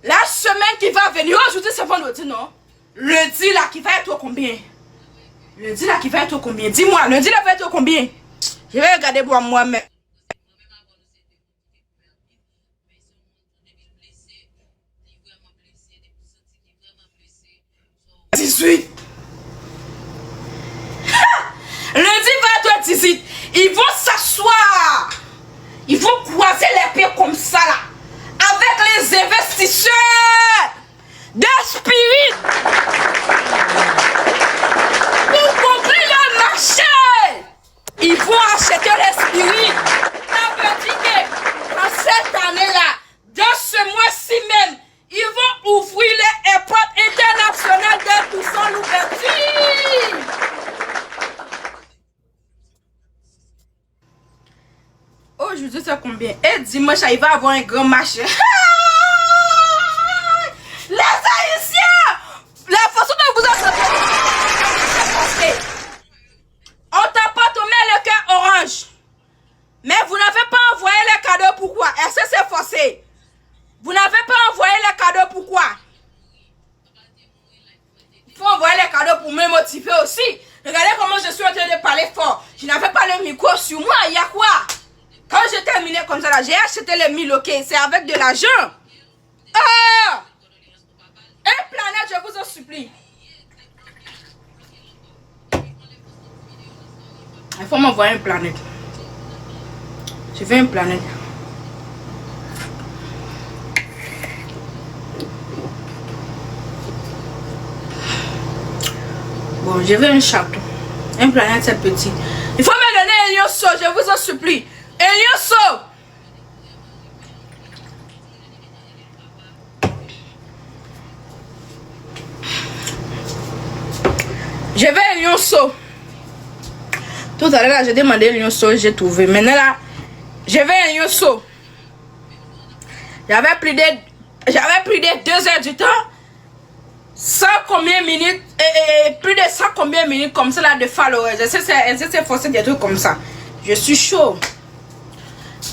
La semaine qui va venir, aujourd'hui c'est vendredi, non? Lundi là qui va être combien? Lundi là qui va être combien? Dis-moi, lundi là va être combien? Je vais regarder pour moi-même. 18. Lundi va être 18. Ils vont s'asseoir. Ils vont croiser les pieds comme ça là. Avec les investisseurs de Spirit. Pour conclure le marché. Ils vont acheter les Spirit. Ça veut dire que dans cette année-là, dans ce mois-ci même, ils vont ouvrir les airports internationaux de Toussaint l'ouverture. Aujourd'hui, c'est combien? Et dimanche, il va avoir un grand marché. Les Haïtiens! La façon dont vous avez... On t'a pas tombé le cœur orange. Mais vous n'avez pas envoyé les cadeaux, pourquoi? Est-ce que c'est forcé? Vous n'avez pas envoyé les cadeaux, pourquoi? Il faut envoyer les cadeaux pour me motiver aussi. Regardez comment je suis en train de parler fort. Je n'avais pas le micro sur moi, il y a quoi? Quand j'ai terminé comme ça, j'ai acheté les 1000, ok? C'est avec de l'argent. Ah! Un planète, je vous en supplie. Il faut m'envoyer une planète. Je veux une planète. Bon, je veux un château. Un planète, c'est petit. Il faut me donner un lionceau, je vous en supplie. Un lionceau. Je veux un lionceau. Tout à l'heure, j'ai demandé un lionceau, j'ai trouvé. Maintenant là, je veux un lionceau. J'avais plus de 2 heures du temps. 100 combien minutes et plus de 100 combien minutes comme ça là de followers. Je sais c'est forcé des trucs comme ça. Je suis chaud.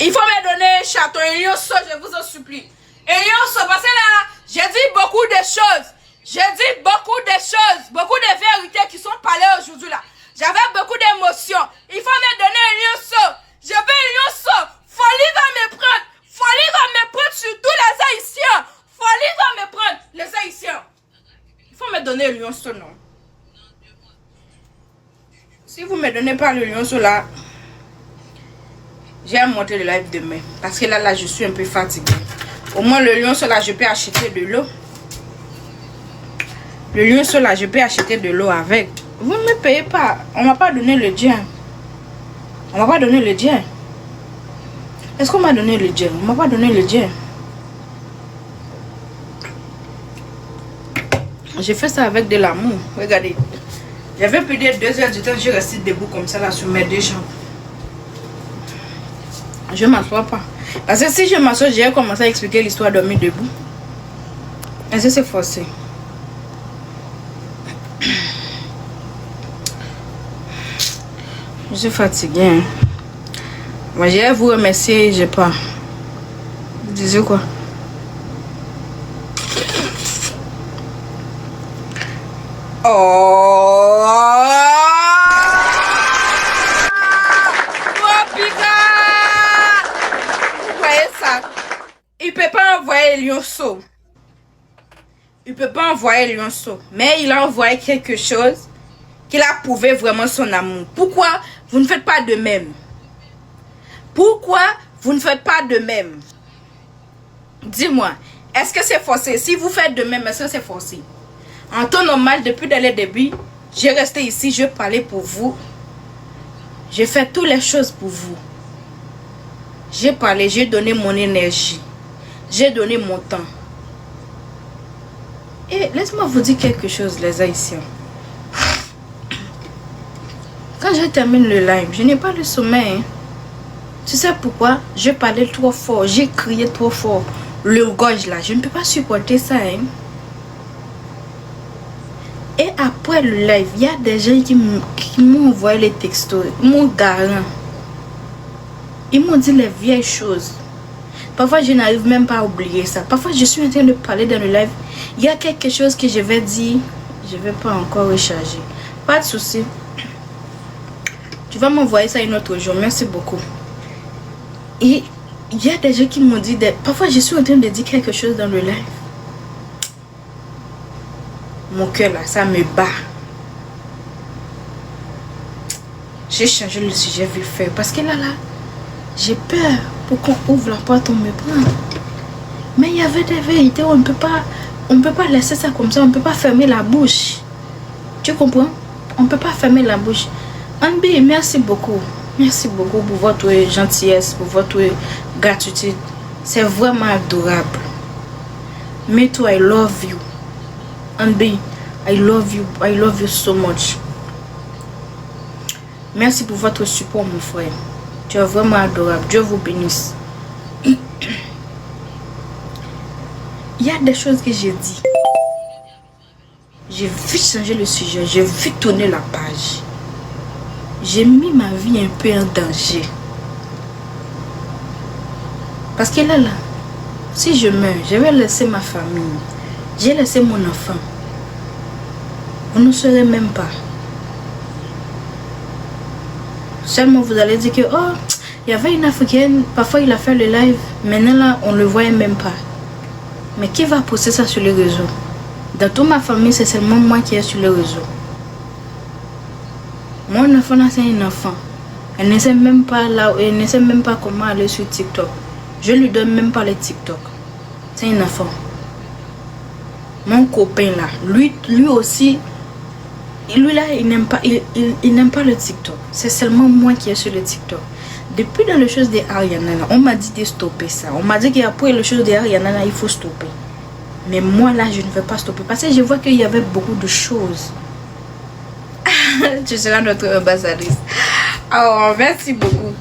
Il faut me donner un château, un lionceau, je vous en supplie. Un lionceau, parce que là, j'ai dit beaucoup de choses. J'ai dit beaucoup de choses, beaucoup de vérités qui sont parlées aujourd'hui là. J'avais beaucoup d'émotions. Il faut me donner un lionceau. Je veux un lionceau. Folie va me prendre. Folie va me prendre sur tous les Haïtiens. Folie va me prendre les Haïtiens. Il faut me donner le lionceau, non? Si vous ne me donnez pas le lionceau là, j'ai à monter le live demain. Parce que là, je suis un peu fatiguée. Au moins, le lionceau là, je peux acheter de l'eau. Le lionceau là, je peux acheter de l'eau avec. Vous ne me payez pas. On ne m'a pas donné le dien. On m'a pas donné le dien. Est-ce qu'on m'a donné le dien? On m'a pas donné le dien. J'ai fait ça avec de l'amour. Regardez. J'avais plus de 2 heures du temps. Je restais debout comme ça là sur mes 2 jambes. Je ne m'assois pas. Parce que si je m'assois, j'ai commencé à expliquer l'histoire de dormir debout. Est-ce que c'est forcé? Je suis fatiguée. Hein. Moi, je vais vous remercier. J'ai pas. Vous disiez quoi? Oh! Vous voyez ça? Il peut pas envoyer le lionceau. il peut pas envoyer Lionceau. Mais il a envoyé quelque chose qu'il a prouvé vraiment son amour. Pourquoi vous ne faites pas de même? Pourquoi vous ne faites pas de même? Dis-moi, est-ce que c'est forcé? Si vous faites de même, est-ce que c'est forcé? En temps normal, depuis dès le début, j'ai resté ici, je parlais pour vous. J'ai fait toutes les choses pour vous. J'ai parlé, j'ai donné mon énergie. J'ai donné mon temps. Et laisse-moi vous dire quelque chose, les Haïtiens. Quand je termine le live, je n'ai pas le sommeil. Hein. Tu sais pourquoi? Je parlais trop fort, j'ai crié trop fort. Le gorge là, je ne peux pas supporter ça. Hein. Et après le live, il y a des gens qui m'ont envoyé les textos, mon garant. Ils m'ont dit les vieilles choses. Parfois, je n'arrive même pas à oublier ça. Parfois, je suis en train de parler dans le live. Il y a quelque chose que je vais dire. Je ne vais pas encore recharger. Pas de souci. Tu vas m'envoyer ça un autre jour. Merci beaucoup. Et il y a des gens qui m'ont dit... Parfois, je suis en train de dire quelque chose dans le live. Mon cœur là, ça me bat. J'ai changé le sujet vite fait. Parce que là, j'ai peur pour qu'on ouvre la porte, on me prend. Mais il y avait des vérités, on ne peut pas laisser ça comme ça, on ne peut pas fermer la bouche. Tu comprends? On ne peut pas fermer la bouche. Anbi, merci beaucoup. Merci beaucoup pour votre gentillesse, pour votre gratitude. C'est vraiment adorable. Me too, I love you. Anbi, I love you so much. Merci pour votre support, mon frère. Tu es vraiment adorable. Dieu vous bénisse. Il y a des choses que j'ai dit. J'ai vite changé le sujet. J'ai vite tourné la page. J'ai mis ma vie un peu en danger. Parce que là, si je meurs, je vais laisser ma famille. J'ai laissé mon enfant. Vous ne saurez même pas. Seulement vous allez dire que oh, il y avait une Africaine, parfois il a fait le live, maintenant là on le voyait même pas. Mais qui va poster ça sur les réseaux? Dans toute ma famille, c'est seulement moi qui est sur les réseaux. Mon enfant là c'est un enfant. Elle ne sait même pas là, elle ne sait même pas comment aller sur TikTok. Je lui donne même pas les TikTok. C'est un enfant. Mon copain là, lui aussi. Lui là, il n'aime pas le TikTok. C'est seulement moi qui est sur le TikTok. Depuis dans les choses de Ariana, on m'a dit de stopper ça. On m'a dit qu'après les choses de Ariana, il faut stopper. Mais moi là, je ne vais pas stopper. Parce que je vois qu'il y avait beaucoup de choses. Tu seras notre ambassadrice. Oh, merci beaucoup.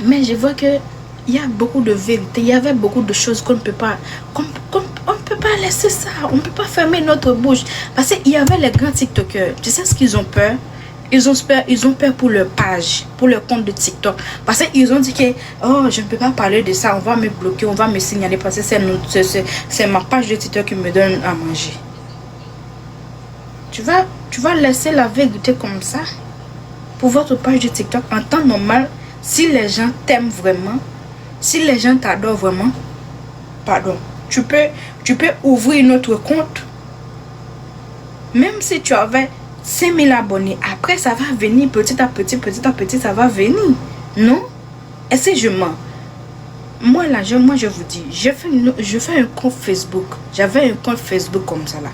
Mais je vois que il y a beaucoup de vérité. Il y avait beaucoup de choses qu'on ne peut pas... on ne peut pas laisser ça. On ne peut pas fermer notre bouche. Parce qu'il y avait les grands TikTokers. Tu sais ce qu'ils ont peur? Ils ont peur pour leur page, pour leur compte de TikTok. Parce qu'ils ont dit que oh, je ne peux pas parler de ça. On va me bloquer, on va me signaler. Parce que c'est ma page de TikTok qui me donne à manger. Tu vas laisser la vérité comme ça pour votre page de TikTok en temps normal. Si les gens t'aiment vraiment, si les gens t'adorent vraiment, pardon, tu peux ouvrir notre compte. Même si tu avais 5000 abonnés, après ça va venir petit à petit, ça va venir. Non? Est-ce que je mens? Moi là, je vous dis, je fais un compte Facebook. J'avais un compte Facebook comme ça là.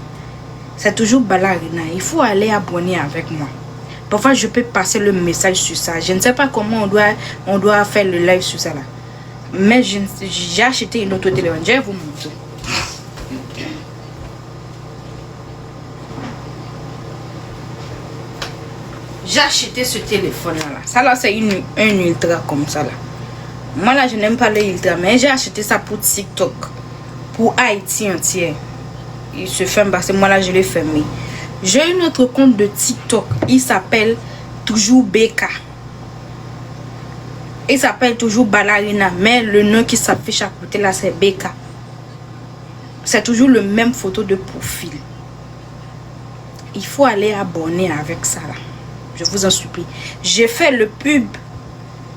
C'est toujours Balarina. Il faut aller abonner avec moi. Parfois je peux passer le message sur ça. Je ne sais pas comment on doit faire le live sur ça là. Mais j'ai acheté une autre téléphone. Je vais vous montrer. J'ai acheté ce téléphone là. Ça là c'est un ultra comme ça là. Moi là je n'aime pas les ultra. Mais j'ai acheté ça pour TikTok. Pour Haïti entière. Il se ferme parce que moi là je l'ai fermé. J'ai une autre compte de TikTok. Il s'appelle toujours BK. Il s'appelle toujours Balarina. Mais le nom qui s'affiche à côté là c'est BK. C'est toujours le même photo de profil. Il faut aller abonner avec ça là. Je vous en supplie. J'ai fait le pub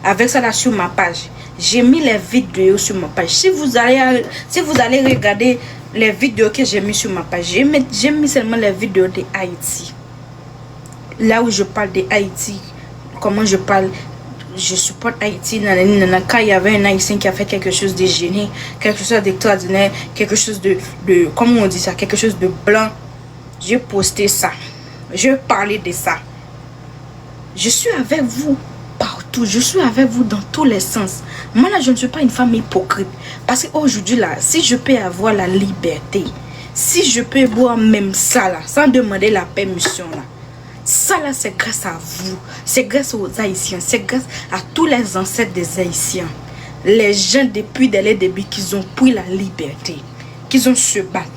avec ça là sur ma page. J'ai mis les vidéos sur ma page. Si vous allez regarder les vidéos que j'ai mis sur ma page. J'ai mis seulement les vidéos de Haïti. Là où je parle de Haïti, comment je parle, je supporte Haïti. Quand il y avait un Haïtien qui a fait quelque chose de génie, quelque chose d'extraordinaire, quelque chose de, comment on dit ça, quelque chose de blanc, j'ai posté ça. Je parlais de ça. Je suis avec vous partout. Je suis avec vous dans tous les sens. Moi là, je ne suis pas une femme hypocrite. Parce qu'aujourd'hui là, si je peux avoir la liberté, si je peux boire même ça là, sans demander la permission là, ça là c'est grâce à vous. C'est grâce aux Haïtiens. C'est grâce à tous les ancêtres des Haïtiens. Les gens depuis les débuts qu'ils ont pris la liberté. Qu'ils ont se battre.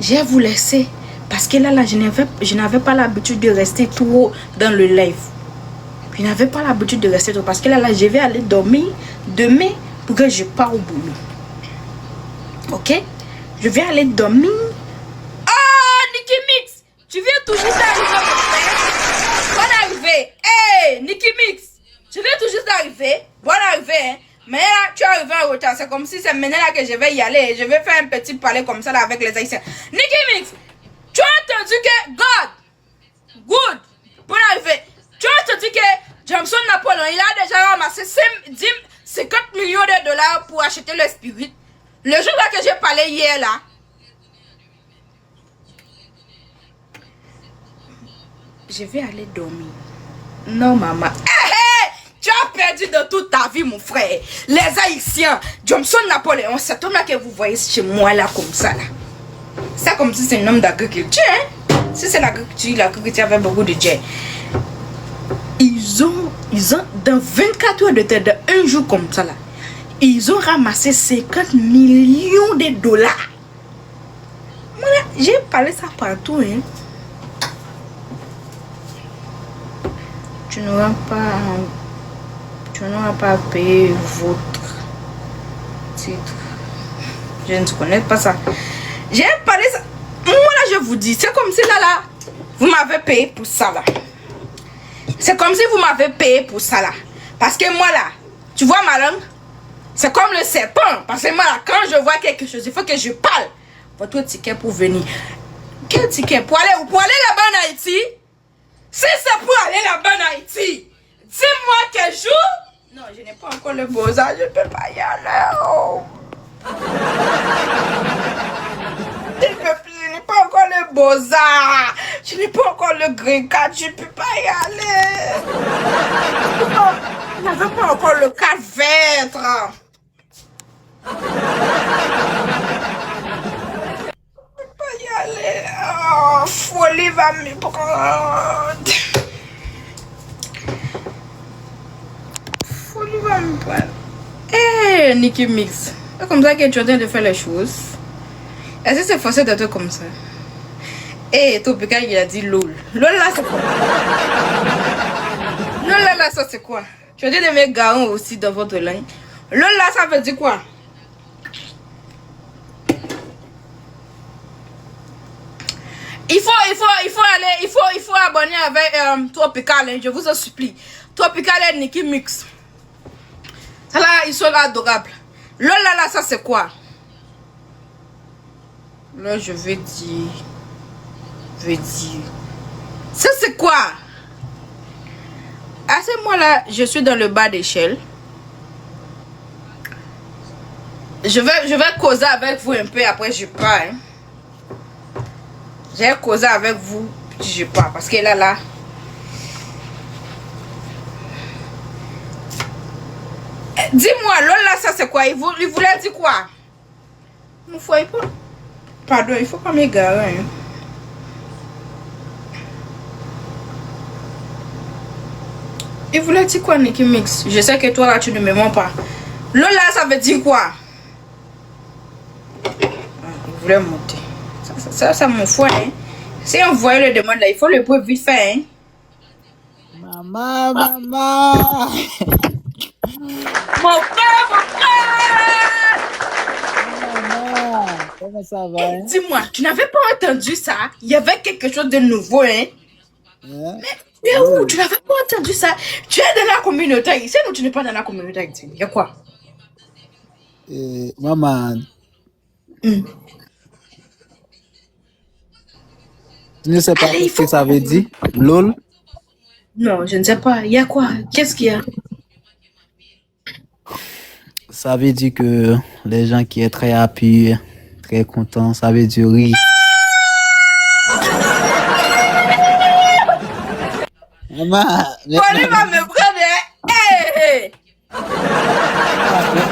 Je vais vous laisser. Parce que là, je n'avais pas l'habitude de rester trop dans le live. Je n'avais pas l'habitude de rester trop. Parce que là, je vais aller dormir demain pour que je parte au boulot. Ok? Je vais aller dormir. Oh, Nicky Mix! Tu viens tout juste d'arriver, mon frère. Bonne arrivée. Hey, Nicky Mix! Tu viens tout juste d'arriver. Bonne arrivée, hein? Mais là, tu es arrivé en retard. C'est comme si c'est maintenant là que je vais y aller. Je vais faire un petit palais comme ça là avec les Haïtiens. Nicky Mix! Tu as entendu que good, pour arriver. Tu as entendu que Jameson Napoléon, il a déjà ramassé 50 millions de dollars pour acheter le spirit. Le jour là que j'ai parlé hier là. Je vais aller dormir. Non, maman. Tu as perdu de toute ta vie, mon frère. Les Haïtiens, Jameson Napoléon, cet homme là que vous voyez chez moi là comme ça là. C'est comme si c'est un homme d'agriculture. Hein? Si c'est l'agriculture avec beaucoup de dieu. Ils ont, dans 24 heures de temps, dans un jour comme ça là, ils ont ramassé 50 millions de dollars. Voilà, j'ai parlé ça partout. Hein? Tu n'auras pas payé votre titre. Je ne connais pas ça. J'ai parlé ça. Moi là, je vous dis, c'est comme si là, vous m'avez payé pour ça là. C'est comme si vous m'avez payé pour ça là. Parce que moi là, tu vois ma langue, c'est comme le serpent. Parce que moi là, quand je vois quelque chose, il faut que je parle. Votre ticket pour venir. Quel ticket? Pour aller où? Pour aller là-bas en Haïti? Si c'est pour aller là-bas en Haïti, dis-moi quel jour? Non, je n'ai pas encore le beaux-arts, je ne peux pas y aller. Oh. Je n'ai pas encore le beaux-arts. Je n'ai pas encore le green card. Je ne peux pas y aller. Je n'avais pas encore le 4 vêtres. Je ne peux pas y aller. Oh, folie va me prendre. Folie va me prendre. Hey, Nicky Mix. C'est comme ça que tu es en train de faire les choses. Est-ce que c'est forcé d'être comme ça? Eh, Topika, il a dit LOL. LOL là, c'est quoi? LOL là, ça c'est quoi? Tu as dit de mes garons aussi dans votre langue. LOL là, ça veut dire quoi? Il faut abonner avec Tropical, hein, je vous en supplie. Tropical et Nicky Mix. Ça là, ils sont là adorables. LOL là, ça c'est quoi? Là, je vais dire. Ça, c'est quoi? À ce moment-là, je suis dans le bas d'échelle. Je vais causer avec vous un peu, après je pars. Hein. Je vais causer avec vous, puis je pars. Parce que là. Dis-moi, là, ça c'est quoi? Il voulait dire quoi? Vous ne voyez pas? Pardon, il faut pas m'égarer. Hein. Il voulait dire quoi, Nicky Mix? Je sais que toi là, tu ne me mens pas. Lola, ça veut dire quoi? Il voulait monter. Ça mon frère. Hein. Si on voit le demande là, il faut le preuve vite fait. Hein. Maman. Mon frère! Maman, comment ça va? Hein? Dis-moi, tu n'avais pas entendu ça? Il y avait quelque chose de nouveau, hein? Mais où? Tu n'avais pas entendu ça? Tu es dans la communauté haïtienne ou tu n'es pas dans la communauté haïtienne? Il y a quoi? Maman, Hmm. tu ne sais pas Allez, il ce que faut... ça veut dire? LOL? Non, je ne sais pas. Il y a quoi? Qu'est-ce qu'il y a? Ça veut dire que les gens qui sont très happy, très contents, ça veut dire rire. Maman, Polly va me prendre. Hey!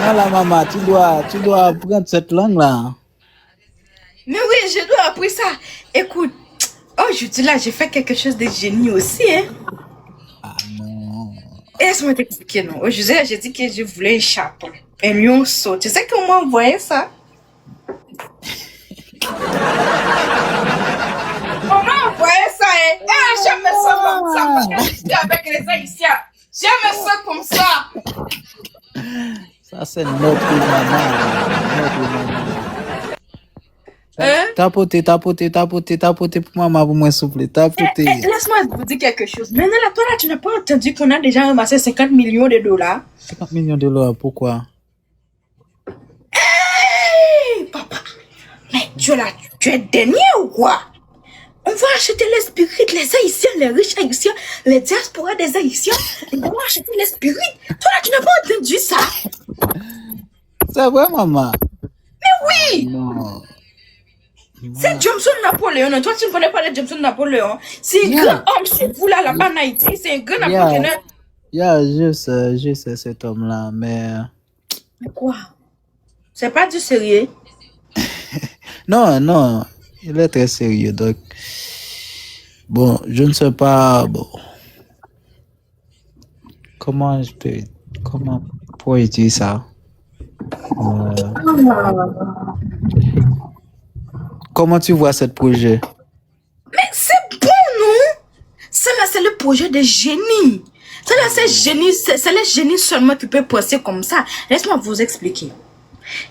maintenant là, maman, tu dois apprendre cette langue-là. Mais oui, je dois apprendre ça. Écoute, aujourd'hui là, j'ai fait quelque chose de génie aussi, hein. Ah non. Laisse-moi t'expliquer, non. Aujourd'hui, j'ai dit que je voulais un chaton, un lionceau. Tu sais comment on voyait ça? Comment on voyait ça, hein? Eh, je me sens comme ça parce que je suis avec les Haïtiens. Je me sens comme ça. Ça, c'est notre maman. Notre maman. Hein? Tapoter pour maman, pour moi souffler. Tapoter. Laisse-moi vous dire quelque chose. Maintenant, là, toi, là, tu n'as pas entendu qu'on a déjà ramassé 50 millions de dollars? 50 millions de dollars, pourquoi? Hey, papa. Mais tu es là, tu es dernier ou quoi? On va acheter les spirites, les Haïtiens, les riches Haïtiens, les diasporas des Haïtiens. On va acheter les spirites. Toi, là, tu n'as pas entendu ça? C'est vrai, maman? Oui! Non. C'est Johnson Napoléon. Non, toi, tu ne connais pas le Johnson Napoléon. C'est un Yeah. grand homme, c'est vous là, là-bas en Haïti. C'est un grand entrepreneur. Je sais cet homme-là, mais... Mais quoi? C'est pas du sérieux. Non, il est très sérieux, donc... Bon, je ne sais pas, bon... Comment pourrais-je ça? Comment tu vois ce projet? Mais c'est bon, non? Ça là, c'est le projet de génie. Ça là, c'est génie. C'est les génies seulement qui peuvent penser comme ça. Laisse-moi vous expliquer.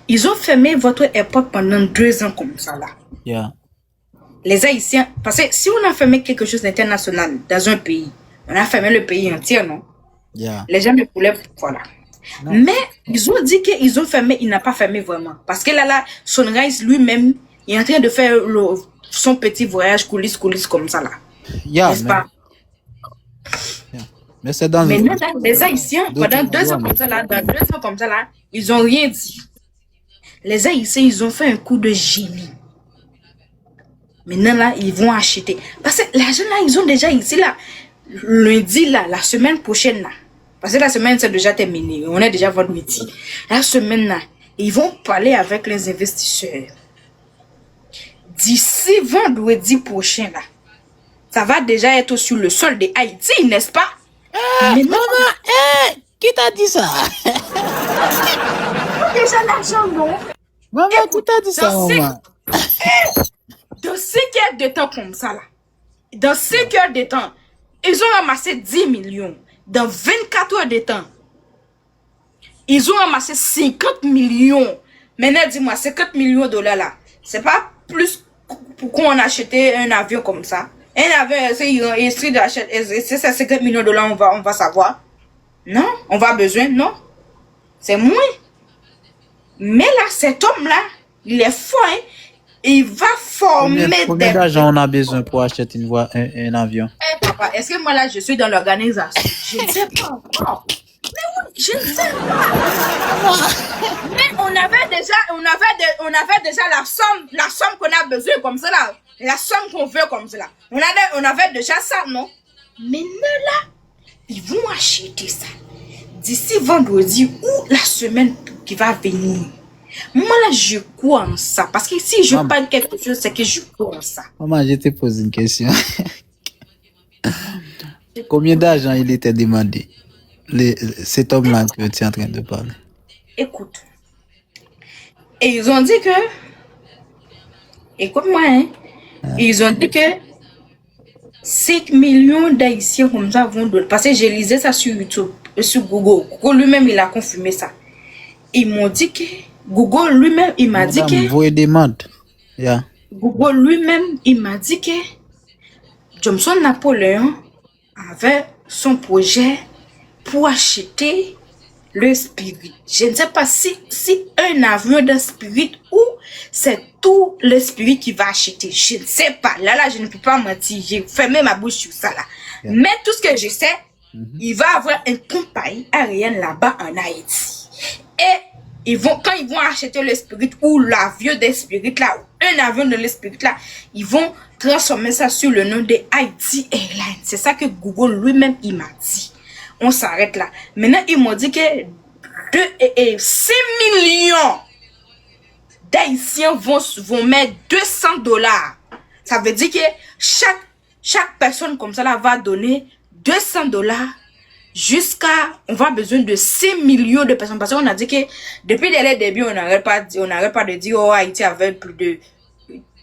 Ils ont fermé votre époque pendant 2 ans comme ça là. Yeah. Les Haïtiens, parce que si on a fermé quelque chose d'international dans un pays, on a fermé le pays entier, non? Yeah. Les gens ne voulaient, voilà. Non. Mais ils ont dit qu'ils ont fermé, il n'a pas fermé vraiment. Parce que là, Sunrise lui-même, il est en train de faire son petit voyage coulisses comme ça là. Yeah, N'est-ce pas? Mais c'est dans... Mais là, les Haïtiens, pendant 2 ans comme ça là, dans 2 ans comme ça là, ils ont rien dit. Les Haïtiens, ils ont fait un coup de génie. Maintenant là, ils vont acheter. Parce que l'argent là, ils ont déjà ici là, lundi là, la semaine prochaine là. Parce que la semaine c'est déjà terminé, on est déjà vendredi. La semaine là, ils vont parler avec les investisseurs. D'ici vendredi prochain là, ça va déjà être sur le sol de Haïti, n'est-ce pas? Maman, qui t'a dit ça? Déjà l'argent, non? Maman, qui t'a dit ça, maman? Dans 5 heures de temps comme ça là, dans 5 heures de temps, ils ont ramassé 10 millions. Dans 24 heures de temps, ils ont ramassé 50 millions. Maintenant, dis-moi, 50 millions de dollars là, c'est pas plus pourquoi on a acheté un avion comme ça. Un avion, c'est 50 millions de dollars, on va savoir. Non, on va besoin, non. C'est moins. Mais là, cet homme-là, il est fort, hein. Il va former Combien d'argent on a besoin pour acheter un avion? Eh papa, est-ce que moi là je suis dans l'organisation? Je ne sais pas encore. Mais oui, je ne sais pas. Mais on avait déjà la somme qu'on a besoin comme ça là. La somme qu'on veut comme ça là. On avait déjà ça, non? Maintenant là, ils vont acheter ça. D'ici vendredi ou la semaine qui va venir. Moi là, je crois en ça. Parce que si je parle quelque chose, c'est que je crois en ça. Maman, je te pose une question. Combien d'argent il était demandé? Cet homme-là que tu es en train de parler. Écoute. Et ils ont dit que... Écoute-moi, hein. Ils ont dit que 5 millions d'Haïtiens comme ça vont donner. Parce que j'ai lisé ça sur YouTube, sur Google. Google lui-même, il a confirmé ça. Ils m'ont dit que... Google lui-même, il m'a dit que... Vous demande. Yeah. Google lui-même, il m'a dit que Johnson Napoléon avait son projet pour acheter le Spirit. Je ne sais pas si un avion de Spirit ou c'est tout le Spirit qui va acheter. Je ne sais pas. Là, je ne peux pas mentir. J'ai fermé ma bouche sur ça là. Yeah. Mais tout ce que je sais, il va avoir une compagnie aérienne là-bas en Haïti. Et quand ils vont acheter le Spirit ou l'avion de Spirit là, ou un avion de Spirit là, ils vont transformer ça sur le nom de Haïti Airlines. C'est ça que Google lui-même il m'a dit. On s'arrête là. Maintenant, ils m'ont dit que 5 millions d'Haïtiens vont mettre $200. Ça veut dire que chaque personne comme ça là va donner $200 jusqu'à, on va besoin de 6 millions de personnes. Parce qu'on a dit que depuis les débuts, on n'arrête pas de dire, oh, Haïti avait plus de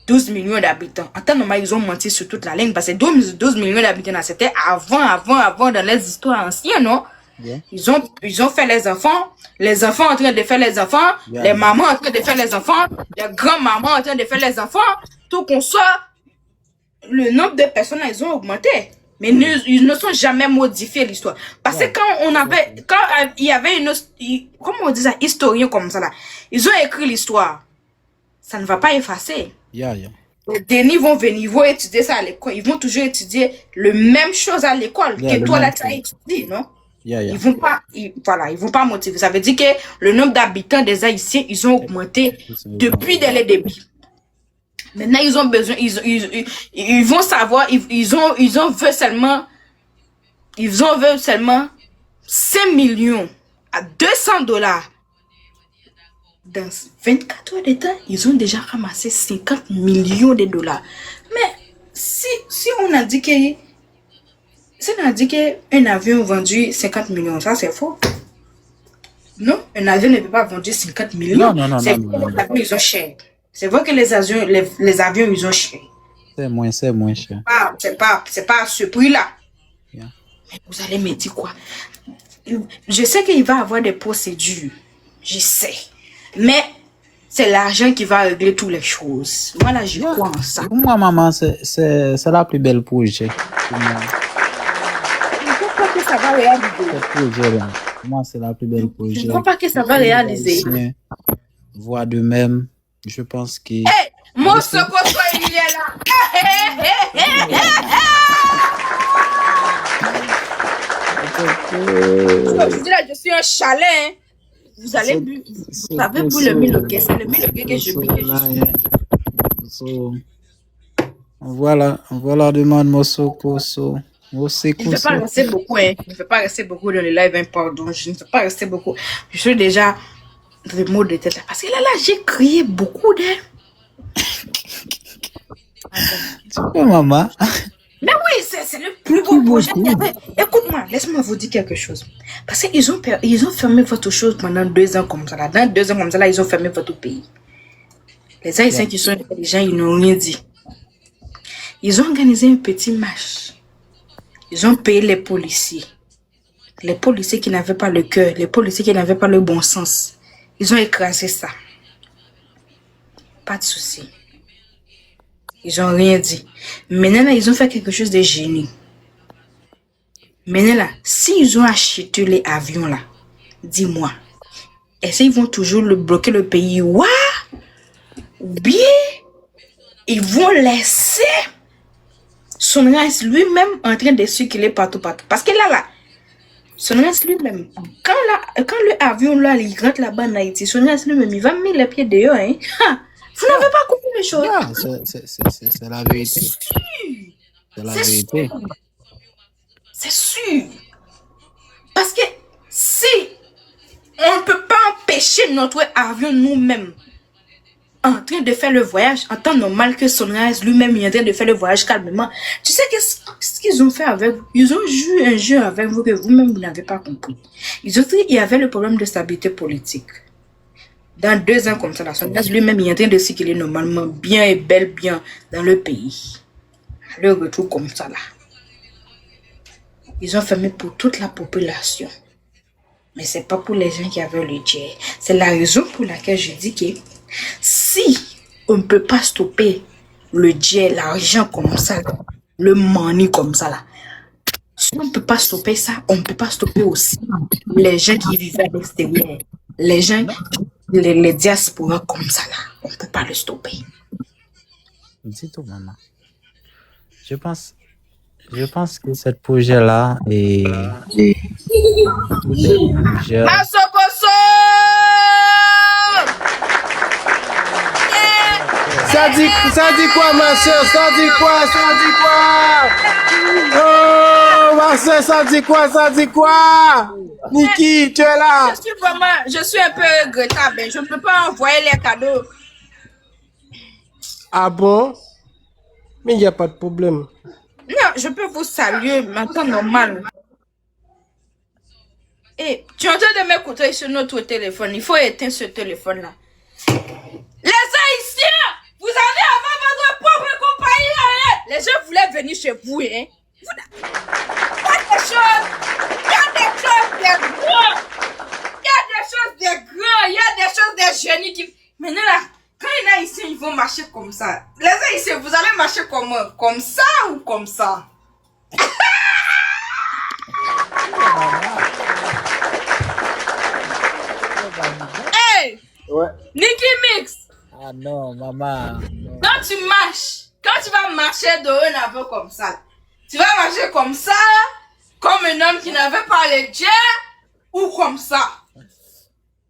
12 millions d'habitants. En temps normal, ils ont menti sur toute la ligne parce que 12 millions d'habitants, c'était avant dans les histoires anciennes, non? Yeah. Ils ont fait les enfants en train de faire les enfants, yeah. Les mamans en train de faire les enfants, les grands-mamans en train de faire les enfants, tout qu'on soit, le nombre de personnes, ils ont augmenté. Mais ils ne sont jamais modifiés l'histoire. Parce que quand il y avait comment on dit ça, historien comme ça là, ils ont écrit l'histoire. Ça ne va pas effacer. Yeah. Les derniers vont venir, ils vont étudier ça à l'école. Ils vont toujours étudier le même chose à l'école que toi là tu as étudié, non? Ils vont pas motiver. Ça veut dire que le nombre d'habitants des Haïtiens, ils ont augmenté depuis dès le début. Maintenant, ils ont besoin, ils vont savoir, ils ont veulent seulement 5 millions à $200. Dans 24 heures de temps, ils ont déjà ramassé 50 millions de dollars. Mais si on a dit qu'un avion vendu 50 millions, ça c'est faux. Non, un avion ne peut pas vendre 50 millions. Non. Ils ont cher. C'est vrai que les avions, ils ont cher. C'est moins cher. C'est pas à ce prix-là. Yeah. Mais vous allez me dire quoi? Je sais qu'il va y avoir des procédures. Je sais. Mais c'est l'argent qui va régler toutes les choses. Moi, là, je crois en ça. Pour moi, maman, c'est la plus belle projet. Je ne crois pas que ça va réaliser. Pour moi, c'est la plus belle projet. Je ne crois pas que ça va réaliser. Voix de même. Je pense que... Hey, mon Soko, il est là. Je dis là, je suis un chalet. Hein. Vous avez bu le milogué. C'est le milogué que je bu. Voilà, demande mon Soko. Je ne vais pas rester beaucoup. Hein. Je ne vais pas rester beaucoup dans les lives. Hein, pardon. Je ne vais pas rester beaucoup. Je suis déjà... des mots de tête là. Parce que là, j'ai crié beaucoup d'elle. Tu peux, maman? Mais oui, c'est le plus beau projet qu'il y avait. Écoute-moi, laisse-moi vous dire quelque chose. Parce qu'ils ont fermé votre chose pendant 2 ans comme ça. Là. Dans 2 ans comme ça, là, ils ont fermé votre pays. Les Haïtiens qui sont intelligents, ils n'ont rien dit. Ils ont organisé un petit marche. Ils ont payé les policiers. Les policiers qui n'avaient pas le cœur. Les policiers qui n'avaient pas le bon sens. Ils ont écrasé ça. Pas de souci. Ils n'ont rien dit. Maintenant, là, ils ont fait quelque chose de génie. Maintenant, là, s'ils ont acheté les avions, là, dis-moi, est-ce qu'ils vont toujours bloquer le pays? Ou bien, ils vont laisser Sonras lui-même en train de circuler partout. Parce que là, Sonras lui-même, quand le avion là, il rentre là-bas en Haïti, Sonras lui-même, il va mettre les pieds dehors. Hein? Vous n'avez pas compris les choses. C'est la vérité. C'est la vérité. C'est sûr. Parce que si on ne peut pas empêcher notre avion nous-mêmes en train de faire le voyage en temps normal que Sonras lui-même est en train de faire le voyage calmement, tu sais ce qu'ils ont fait avec vous? Ils ont joué un jeu avec vous que vous-même vous n'avez pas compris. Ils ont dit qu'il y avait le problème de stabilité politique. Dans 2 ans comme ça, la Sonras lui-même est en train de circuler normalement bien et bien dans le pays. Le retour comme ça là. Ils ont fermé pour toute la population. Mais c'est pas pour les gens qui avaient le jet. C'est la raison pour laquelle je dis que si on ne peut pas stopper le jet, l'argent comme ça, le money comme ça là, Si on ne peut pas stopper ça, on ne peut pas stopper aussi les gens qui vivent à l'extérieur. Les gens, les diasporas comme ça, là, on ne peut pas le stopper. Dis tout, maman. Je pense que ce projet-là est. Masokoso! Ça dit quoi, ma soeur? Ça dit quoi? Oh, ma soeur, ça dit quoi? Niki, tu es là? Je suis un peu regrettable. Je ne peux pas envoyer les cadeaux. Ah bon? Mais il n'y a pas de problème. Non, je peux vous saluer, mais pas normal. Et tu es en train de m'écouter sur notre téléphone. Il faut éteindre ce téléphone-là. Les Haïtiens, vous allez avoir votre propre compagnie. Hein? Les gens voulaient venir chez vous. Hein? Il y a des choses des gros. Il y a des choses des grands. Il y a des choses des génies qui... Maintenant là, quand il y en a ici, ils vont marcher comme ça. Les Haïtiens, vous allez marcher comment? Comme ça ou comme ça? Hey! Ouais. Nicky Mix! Ah non, maman. Non. Quand tu vas marcher de un peu comme ça, tu vas marcher comme ça, comme un homme qui n'avait pas les dieux, ou comme ça?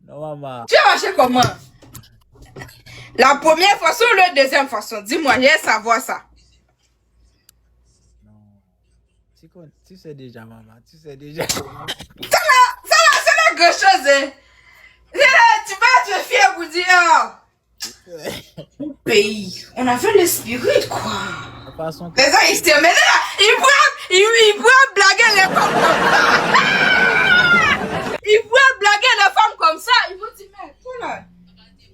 Non, maman. Tu vas marcher comment? La première façon ou la deuxième façon? Dis-moi, j'ai savoir ça. Tu sais déjà, maman. Tu sais déjà. Ça là, c'est la grosse chose, hein. Tu vas te fier pour dire, oh, pays, on a fait le spirit, quoi. Les Haïtiens, mais là, ils pourraient blaguer les femmes comme ça. Ils pourraient blaguer les femmes comme ça. Ils vont dire, mais voilà,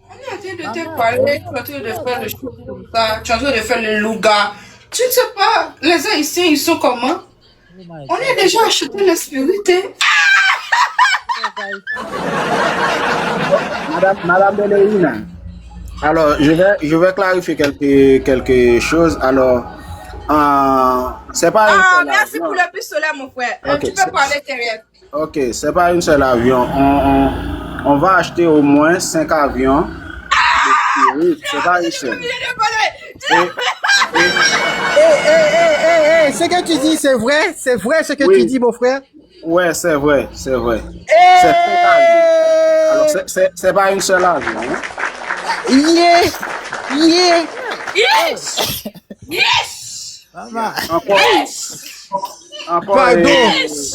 on est en train de te parler, tu es en train de faire les choses comme ça, tu es en train de faire le louga. Tu ne sais pas, les Haïtiens, ils sont comment? On a déjà acheté le spirit, hein. Madame Beléina, alors je vais clarifier quelque chose. Alors, c'est pas une seule merci avion. pour le pistolet, mon frère. Ok, Tu peux parler derrière. Ok, c'est pas une seule avion. On va acheter au moins 5 avions. C'est pas une seule. Ce que tu dis, c'est vrai? C'est vrai ce que tu dis, mon frère? Ouais, c'est vrai. C'est 5 avions. Alors, c'est pas une seule avion. Hein? Yes! Maman. Encore. Pardon.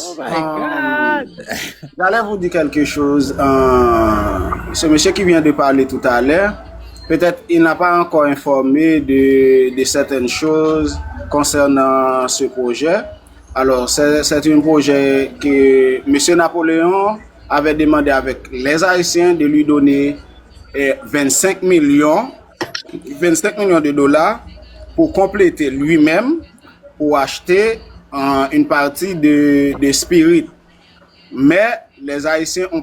Oh my God. J'allais vous dire quelque chose. Ce monsieur qui vient de parler tout à l'heure, peut-être il n'a pas encore informé de certaines choses concernant ce projet. Alors, c'est un projet que M. Napoléon avait demandé avec les Haïtiens de lui donner 25 millions de dollars pour compléter lui-même, pour acheter une partie de spirit. Mais les Haïtiens ont